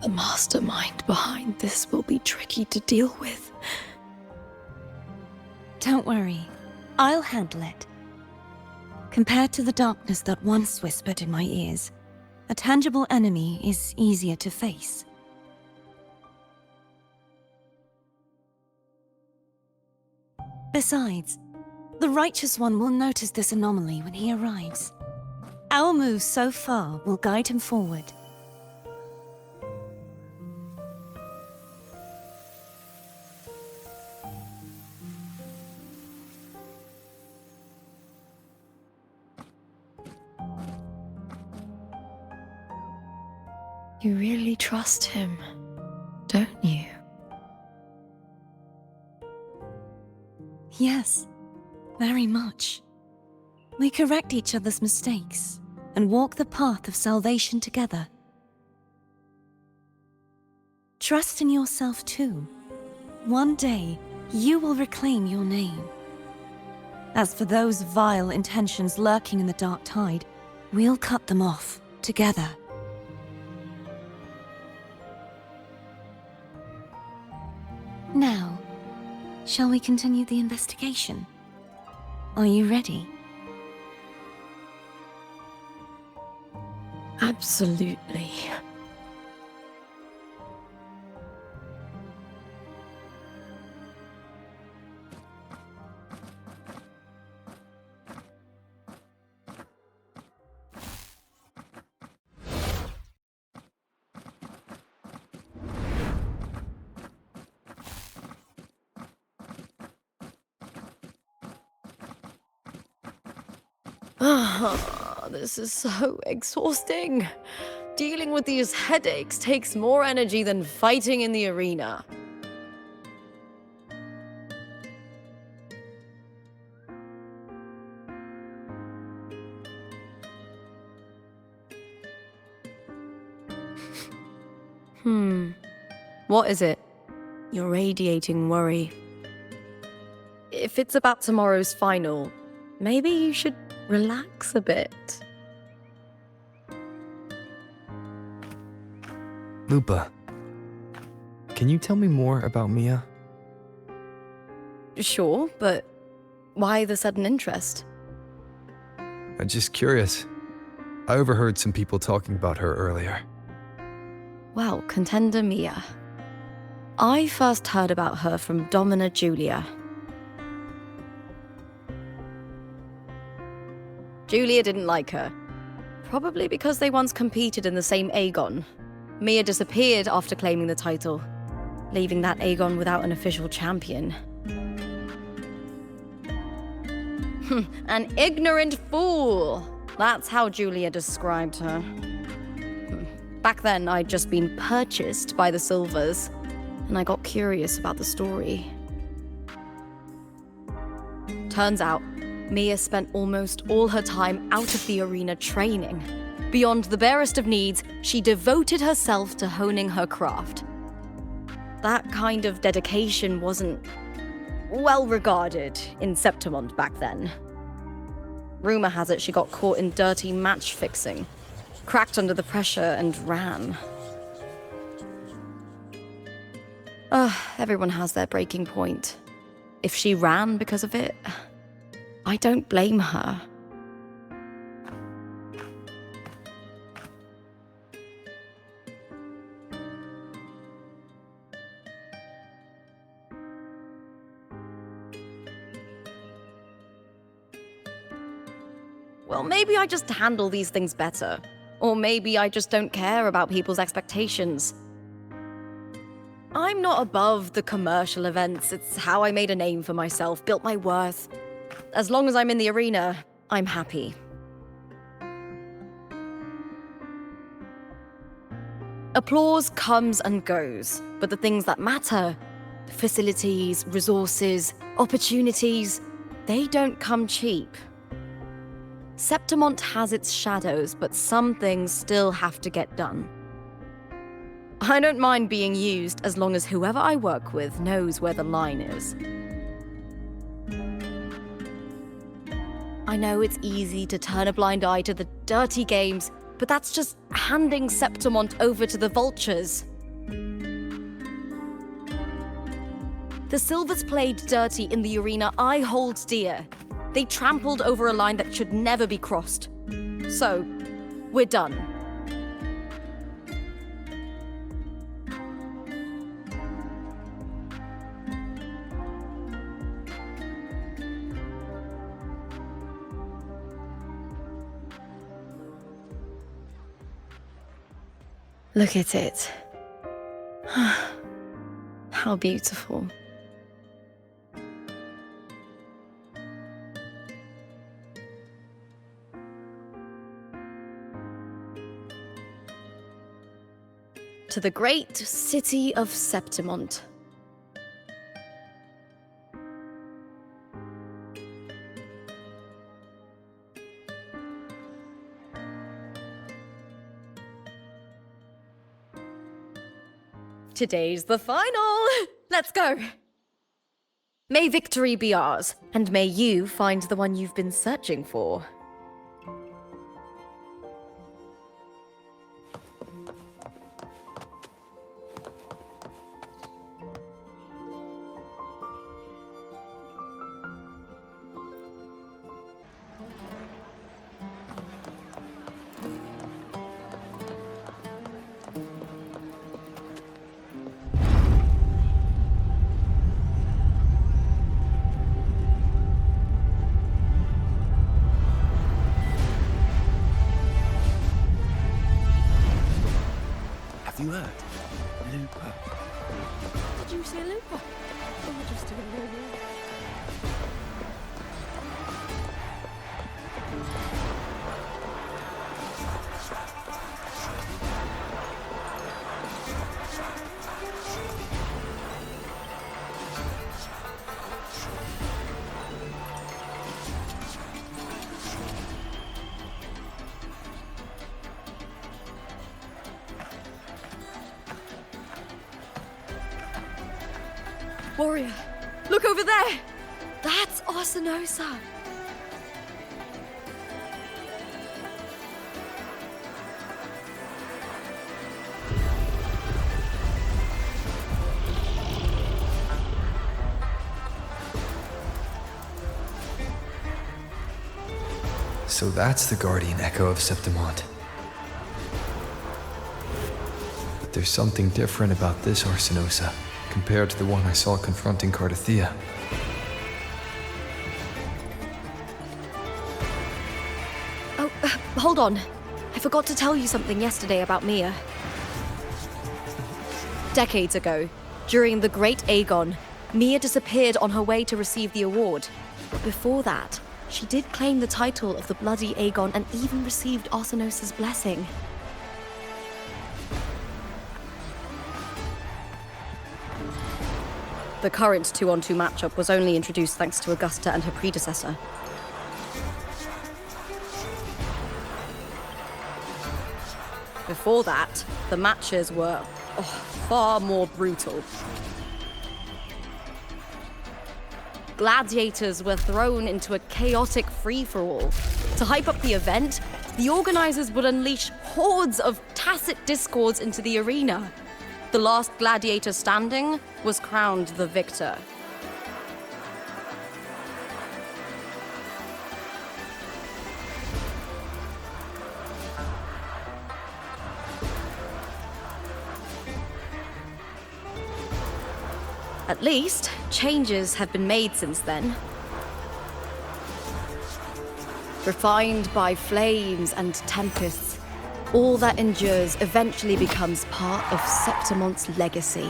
The mastermind behind this will be tricky to deal with. Don't worry, I'll handle it. Compared to the darkness that once whispered in my ears, a tangible enemy is easier to face. Besides, the Righteous One will notice this anomaly when he arrives. Our moves so far will guide him forward. You really trust him, don't you? Yes, very much. We correct each other's mistakes and walk the path of salvation together. Trust in yourself too. One day, you will reclaim your name. As for those vile intentions lurking in the dark tide, we'll cut them off together. Now, shall we continue the investigation? Are you ready? Absolutely. This is so exhausting. Dealing with these headaches takes more energy than fighting in the arena. What is it? You're radiating worry. If it's about tomorrow's final, maybe you should relax a bit. Lupa, can you tell me more about Mia? Sure, but why the sudden interest? I'm just curious. I overheard some people talking about her earlier. Well, contender Mia. I first heard about her from Domina Julia. Julia didn't like her. Probably because they once competed in the same Aegon. Mia disappeared after claiming the title, leaving that Aegon without an official champion. An ignorant fool! That's how Julia described her. Back then, I'd just been purchased by the Silvers, and I got curious about the story. Turns out, Mia spent almost all her time out of the arena training. Beyond the barest of needs, she devoted herself to honing her craft. That kind of dedication wasn't well regarded in Septimond back then. Rumor has it she got caught in dirty match fixing, cracked under the pressure and ran. Everyone has their breaking point. If she ran because of it, I don't blame her. Well, maybe I just handle these things better. Or maybe I just don't care about people's expectations. I'm not above the commercial events. It's how I made a name for myself, built my worth. As long as I'm in the arena, I'm happy. Applause comes and goes, but the things that matter, facilities, resources, opportunities, they don't come cheap. Septimont has its shadows, but some things still have to get done. I don't mind being used as long as whoever I work with knows where the line is. I know it's easy to turn a blind eye to the dirty games, but that's just handing Septimont over to the vultures. The Silvers played dirty in the arena I hold dear. They trampled over a line that should never be crossed. So, we're done. Look at it. How beautiful. To the great city of Septimont. Today's the final! Let's go! May victory be ours, and may you find the one you've been searching for. Have you heard? Lupa. Did you say Lupa? Oh, just a little. Warrior, look over there! That's Arsinosa! So that's the guardian echo of Septimont. But there's something different about this Arsinosa compared to the one I saw confronting Cartethyia. Oh, hold on. I forgot to tell you something yesterday about Mia. Decades ago, during the Great Aegon, Mia disappeared on her way to receive the award. But before that, she did claim the title of the Bloody Aegon and even received Arsinosa's blessing. The current 2-on-2 matchup was only introduced thanks to Augusta and her predecessor. Before that, the matches were far more brutal. Gladiators were thrown into a chaotic free-for-all. To hype up the event, the organizers would unleash hordes of tacit discords into the arena. The last gladiator standing was crowned the victor. At least, changes have been made since then. Refined by flames and tempests, all that endures eventually becomes part of Septimont's legacy.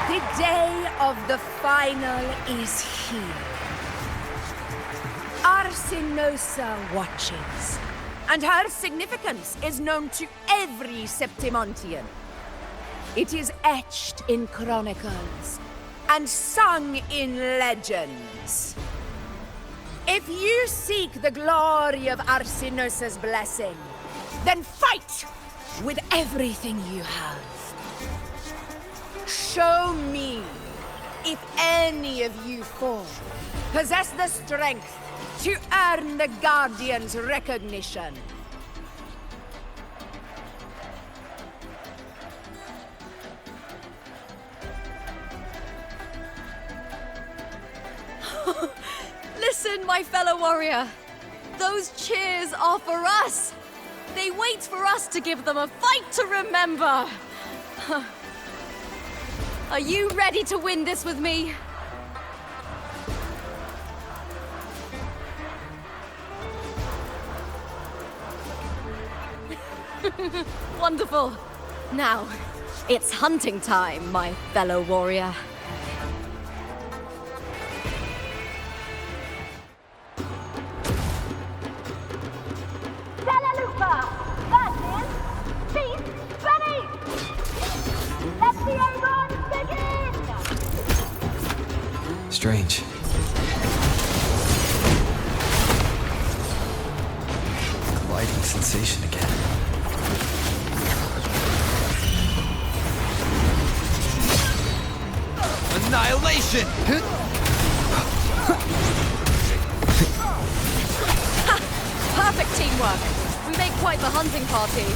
The day of the final is here. Arsinosa watches, and her significance is known to every Septimontian. It is etched in chronicles and sung in legends. If you seek the glory of Arsinosa's blessing, then fight with everything you have. Show me if any of you four possess the strength to earn the Guardian's recognition. Listen, my fellow warrior. Those cheers are for us. They wait for us to give them a fight to remember. Are you ready to win this with me? Wonderful. Now, it's hunting time, my fellow warrior. Lupa versus Beast Bunny! Let the Aegon begin! Strange. Gliding sensation again. Annihilation! Perfect teamwork. We make quite the hunting party.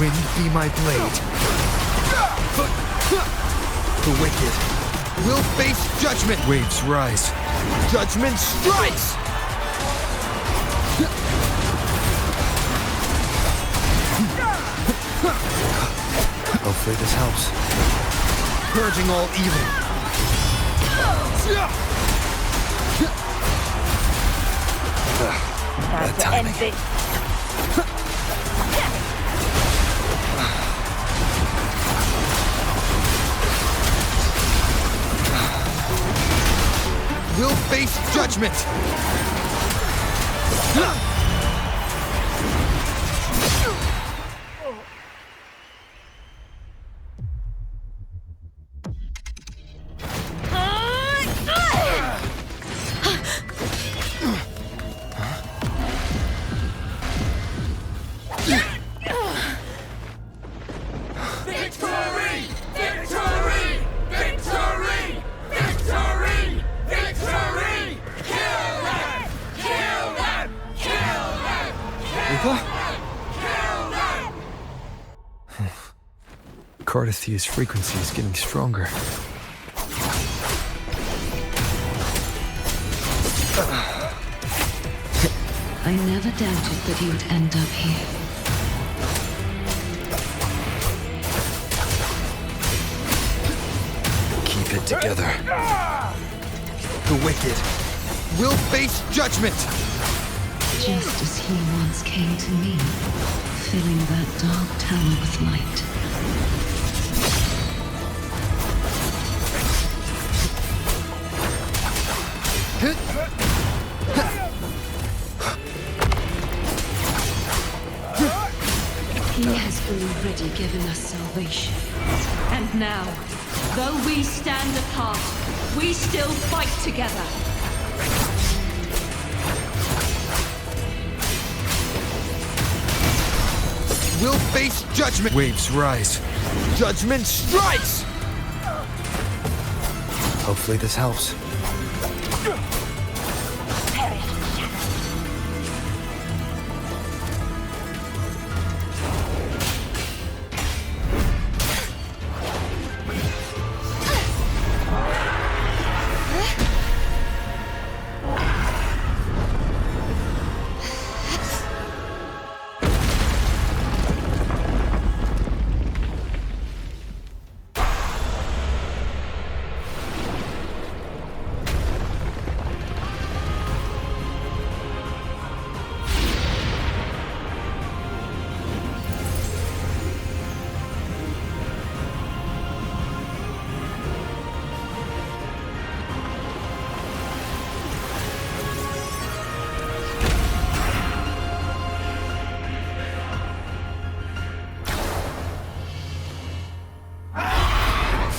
Wind be my blade. The wicked will face judgment. Waves rise. Judgment strikes! Hopefully this helps. Purging all evil. Bad timing. We'll face judgment! Cartethia's frequency is getting stronger. I never doubted that you would end up here. Keep it together. The wicked will face judgment! Just as he once came to me, filling that dark tower with light. He has already given us salvation. And now, though we stand apart, we still fight together. We'll face judgment! Waves rise. Judgment strikes! Hopefully this helps.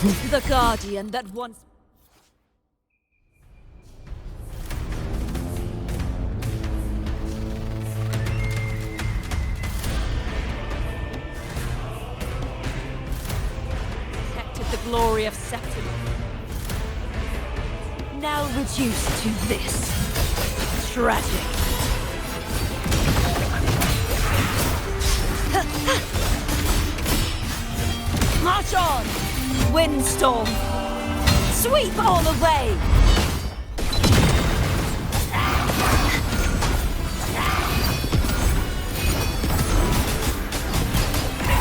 The guardian that once... protected the glory of Septimus. Now reduced to this. Tragic. March on! Windstorm! Sweep all away!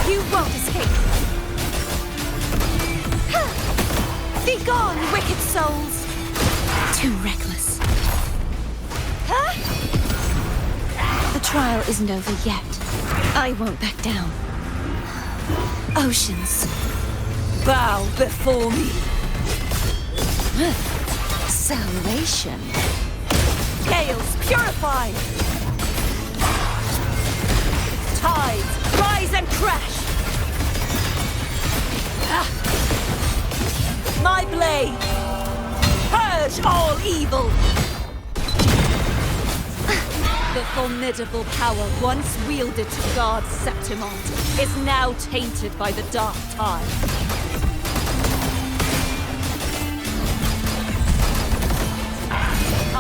You won't escape! Be gone, wicked souls! Too reckless. The trial isn't over yet. I won't back down. Oceans, Bow before me! salvation. Gales, purify! Tides, rise and crash! My blade! Purge all evil! The formidable power once wielded to guard Septimont is now tainted by the dark tide.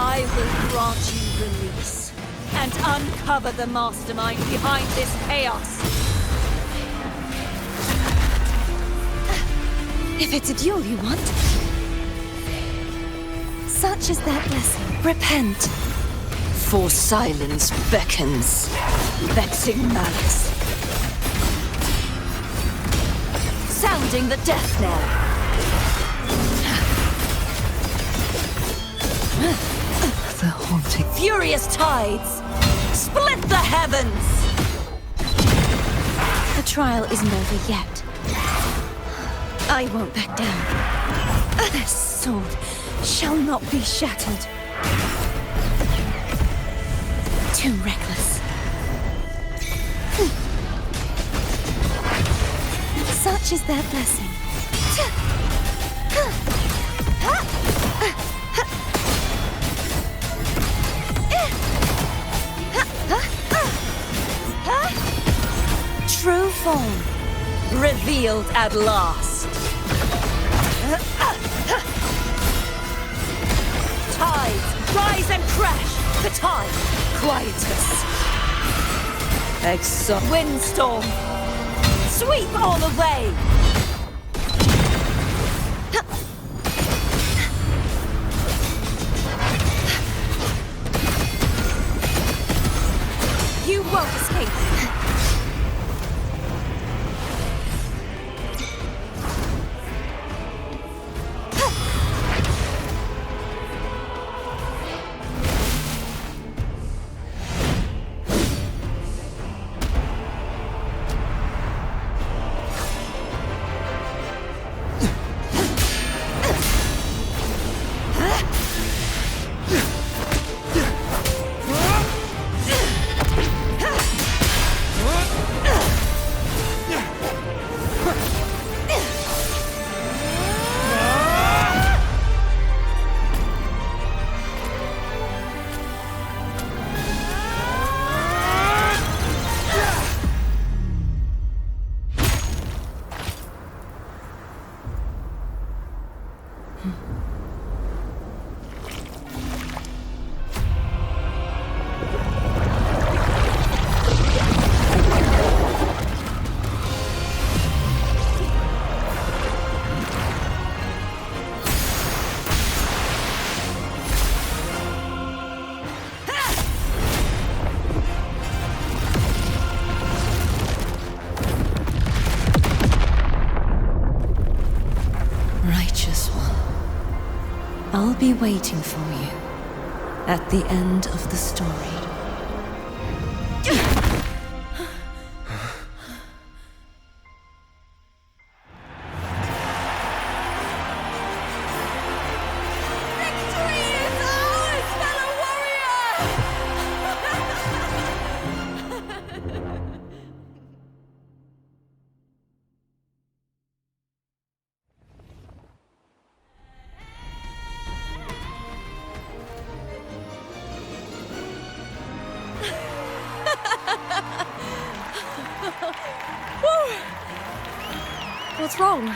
I will grant you release and uncover the mastermind behind this chaos. If it's a duel you want, such is that blessing. Repent. For silence beckons, vexing malice. Sounding the death knell. The haunting. Furious tides, split the heavens! The trial isn't over yet. I won't back down. This sword shall not be shattered. Too reckless. Such is their blessing. True form, revealed at last. Tides, rise and crash! The tide, quietus. Windstorm, sweep all away! You won't escape. I'll be waiting for you at the end of the story. What's wrong?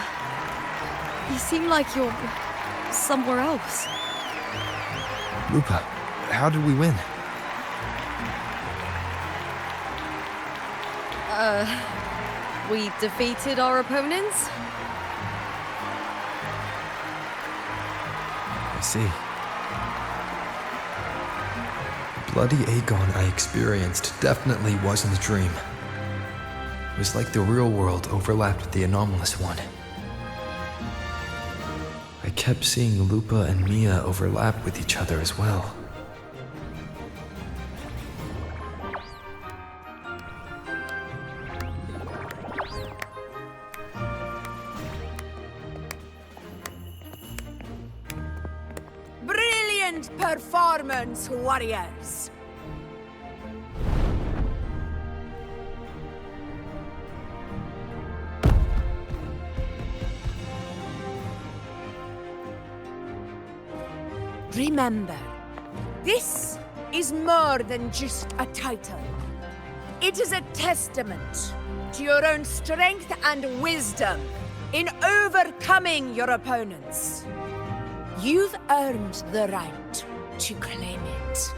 You seem like you're somewhere else. Lupa, how did we win? We defeated our opponents? I see. The bloody Aegon I experienced definitely wasn't a dream. It was like the real world overlapped with the anomalous one. I kept seeing Lupa and Mia overlap with each other as well. Brilliant performance, warriors! Remember, this is more than just a title. It is a testament to your own strength and wisdom in overcoming your opponents. You've earned the right to claim it.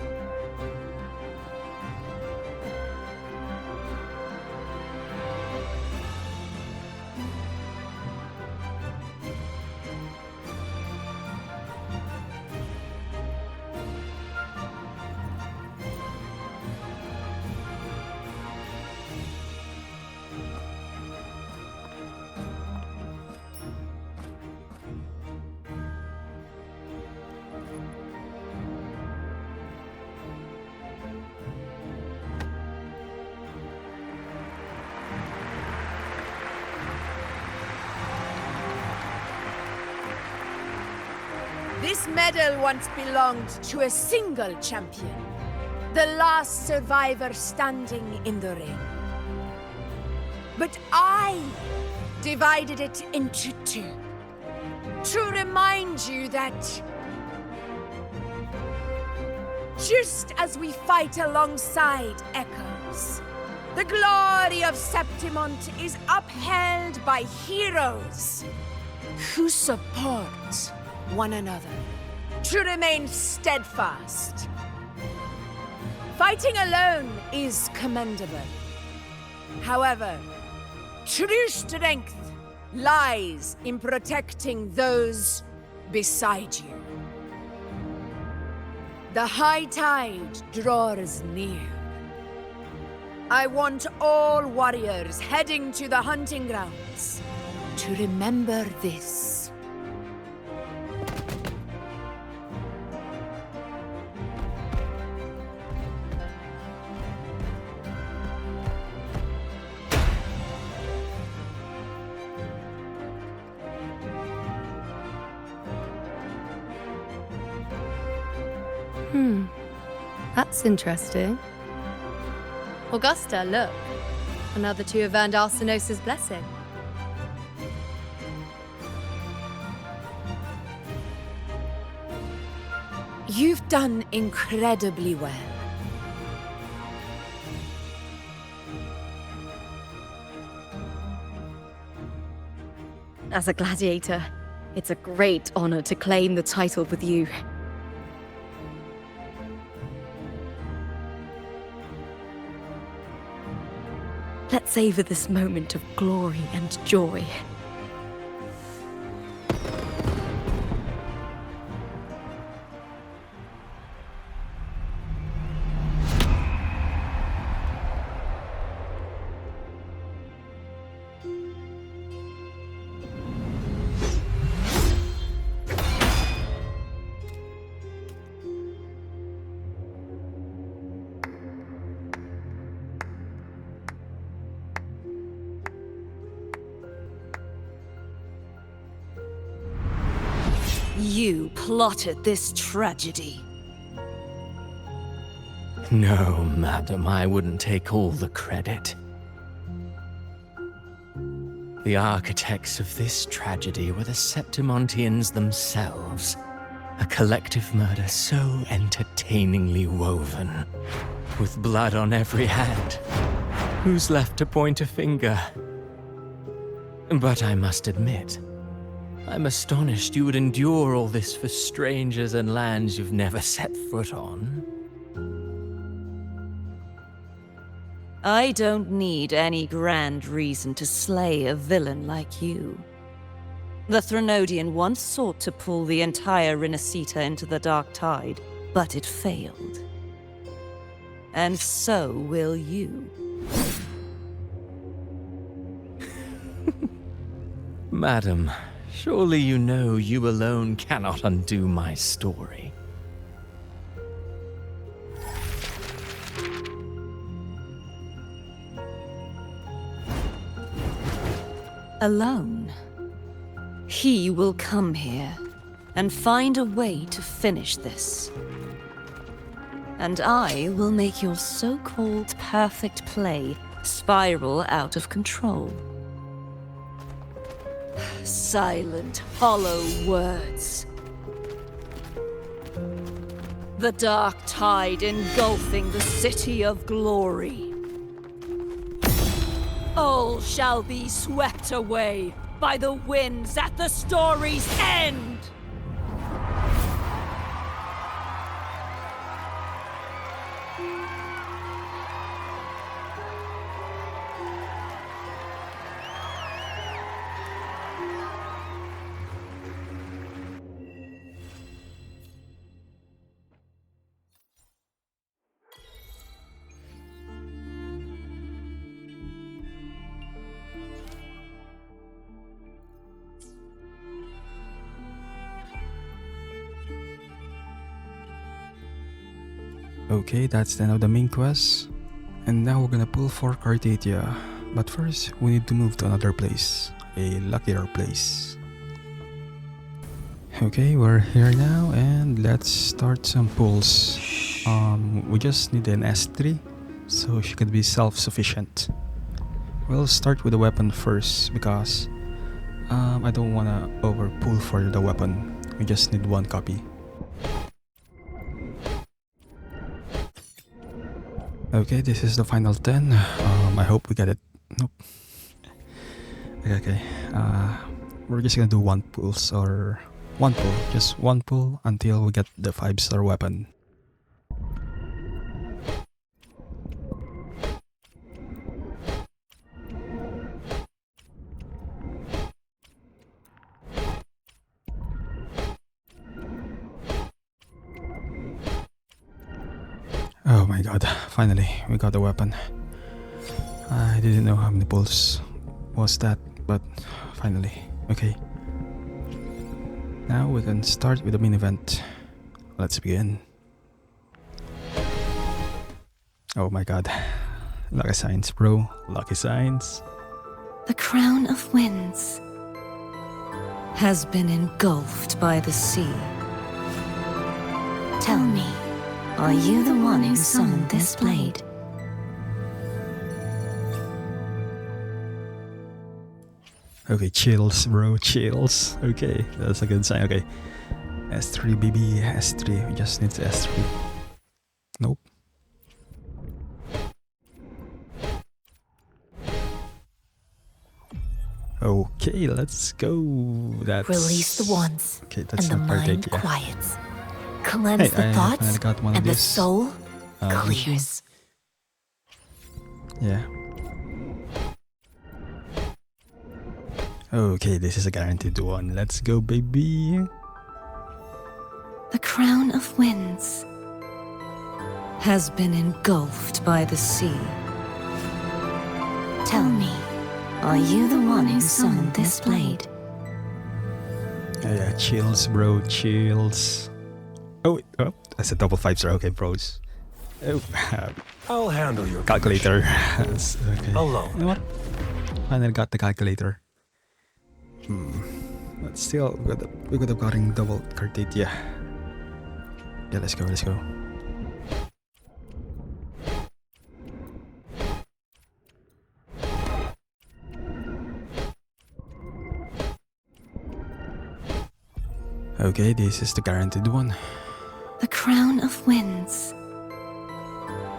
This medal once belonged to a single champion, the last survivor standing in the ring. But I divided it into two, to remind you that just as we fight alongside echoes, the glory of Septimont is upheld by heroes who support one another, to remain steadfast. Fighting alone is commendable. However, true strength lies in protecting those beside you. The high tide draws near. I want all warriors heading to the hunting grounds to remember this. That's interesting. Augusta, look. Another two have earned Arsenos' blessing. You've done incredibly well. As a gladiator, it's a great honor to claim the title with you. Let's savor this moment of glory and joy. You plotted this tragedy. No, madam, I wouldn't take all the credit. The architects of this tragedy were the Septimontians themselves. A collective murder so entertainingly woven, with blood on every hand. Who's left to point a finger? But I must admit, I'm astonished you would endure all this for strangers and lands you've never set foot on. I don't need any grand reason to slay a villain like you. The Threnodian once sought to pull the entire Renacita into the Dark Tide, but it failed. And so will you. Madam, surely you know you alone cannot undo my story. Alone. He will come here and find a way to finish this. And I will make your so-called perfect play spiral out of control. Silent, hollow words. The dark tide engulfing the city of glory. All shall be swept away by the winds at the story's end! Okay, that's the end of the main quest. And now we're gonna pull for Cartethyia. But first, we need to move to another place. A luckier place. Okay, we're here now and let's start some pulls. We just need an S3 so she could be self-sufficient. We'll start with the weapon first because I don't wanna over pull for the weapon. We just need one copy. Okay, this is the final 10. I hope we get it. Nope. Okay. We're just gonna do one pull, just one pull until we get the 5-star weapon. Oh my god, finally, we got the weapon. I didn't know how many pulls was that, but finally, okay. Now we can start with the main event. Let's begin. Oh my god. Lucky signs, bro. Lucky signs. The crown of winds has been engulfed by the sea. Tell me, are you the one who summoned this blade? Okay, chills, bro, chills. Okay, that's a good sign. Okay, S3, baby, S3. We just need S3. Nope. Okay, let's go. That's release the wands, okay, that's and the not mind yeah. quiets. Cleanse the I thoughts, got one and of the soul clears. Yeah. Okay, this is a guaranteed one. Let's go, baby. The crown of winds has been engulfed by the sea. Tell me, are you the one who summoned this blade? Yeah, chills, bro, chills. Oh, wait, oh, that's a double 5-star. Okay, bros. Oh, I'll handle your calculator. Okay. Alone. You know what? Finally got the calculator. But still, we could have gotten double Cartethyia. Yeah, let's go, let's go. Okay, this is the guaranteed one. The crown of winds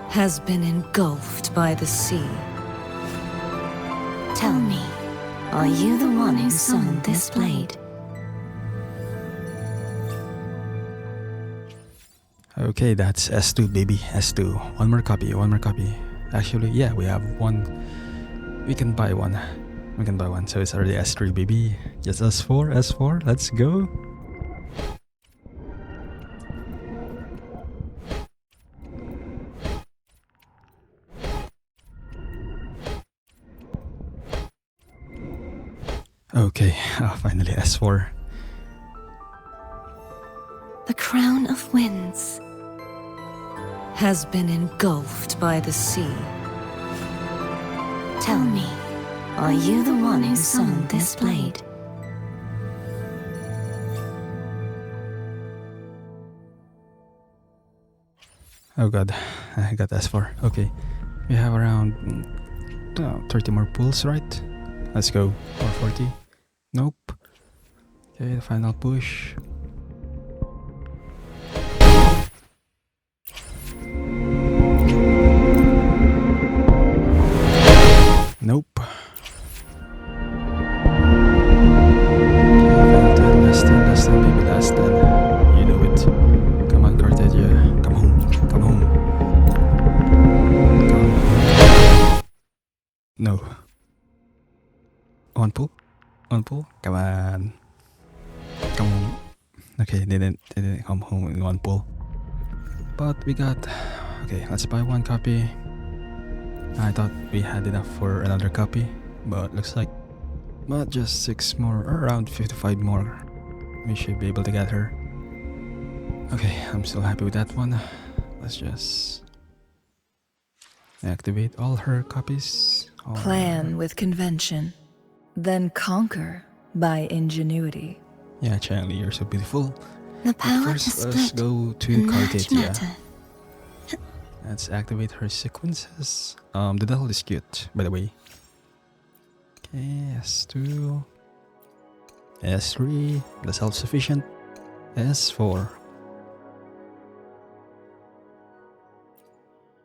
has been engulfed by the sea. Tell me, Are you the one who summoned this blade? Okay, that's S2, baby. S2. One more copy, one more copy. Actually, yeah, we have one. We can buy one. We can buy one. So it's already S3, baby. Just S4, S4. Let's go. Okay, finally S4. The crown of winds has been engulfed by the sea. Tell me, are you the one who summoned this blade? Oh god, I got S4. Okay, we have around 30 more pulls, right? Let's go. 440. Nope. Okay, the final push. Nope. Last 10, baby, last 10. You know it. Come on, Cartethyia. Come home. Come home. Come home. No. One pull. One pull. Come on. Come home. Okay, they didn't come home in one pull. But we got... Okay, let's buy one copy. I thought we had enough for another copy, but looks like not just 6 more, or around 55 more. We should be able to get her. Okay, I'm still happy with that one. Let's just activate all her copies. Plan with convention, then conquer by ingenuity. Yeah, Changli, you're so beautiful. The But power first, to let's split go to and match Cartethyia. matter. Let's activate her sequences. The devil is cute, by the way. Okay, S2. S3, the self-sufficient. S4.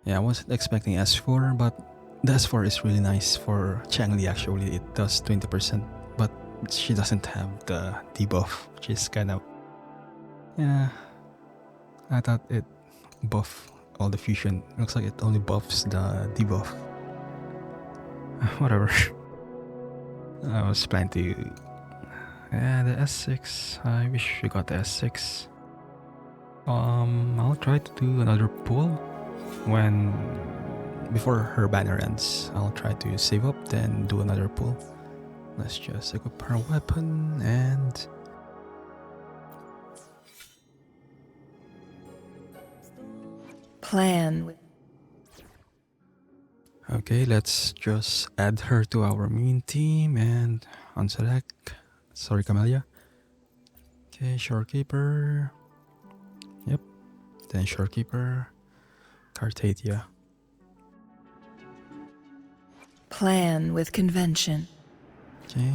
Yeah, I wasn't expecting S4, but the S4 is really nice for Changli actually. It does 20%, but she doesn't have the debuff, which is kind of... Yeah, I thought it buff all the fusion. Looks like it only buffs the debuff. Whatever. I was planning to... Yeah, the S6. I wish we got the S6. I'll try to do another pull when... Before her banner ends. I'll try to save up, then do another pull. Let's just equip her weapon and... Plan. Okay, let's just add her to our main team and unselect. Sorry, Camellia. Okay, Shorekeeper. Yep. Then Shorekeeper. Cartethyia. Plan with convention. Okay.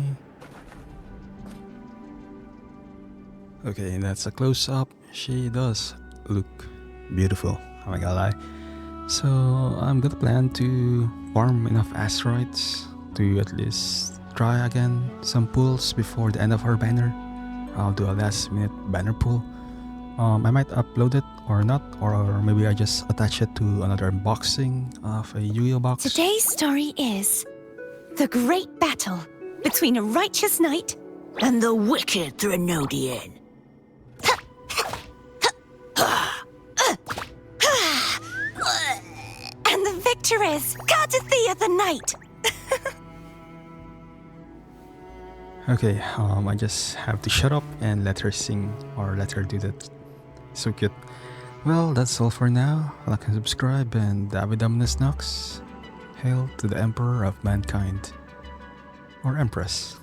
Okay, that's a close-up. She does look beautiful. I'm not gonna lie. So I'm gonna plan to farm enough asteroids to at least try again some pulls before the end of her banner. I'll do a last minute banner pull. I might upload it or not, or maybe I just attach it to another unboxing of a Yu-Gi-Oh box. Today's story is the great battle between a righteous knight and the wicked Threnodian. And the victor is Cartethyia the Knight. Okay, I just have to shut up and let her sing or let her do that. So cute. Well, that's all for now. Like and subscribe, and Davidominus Nox. Hail to the Emperor of Mankind. Or Empress.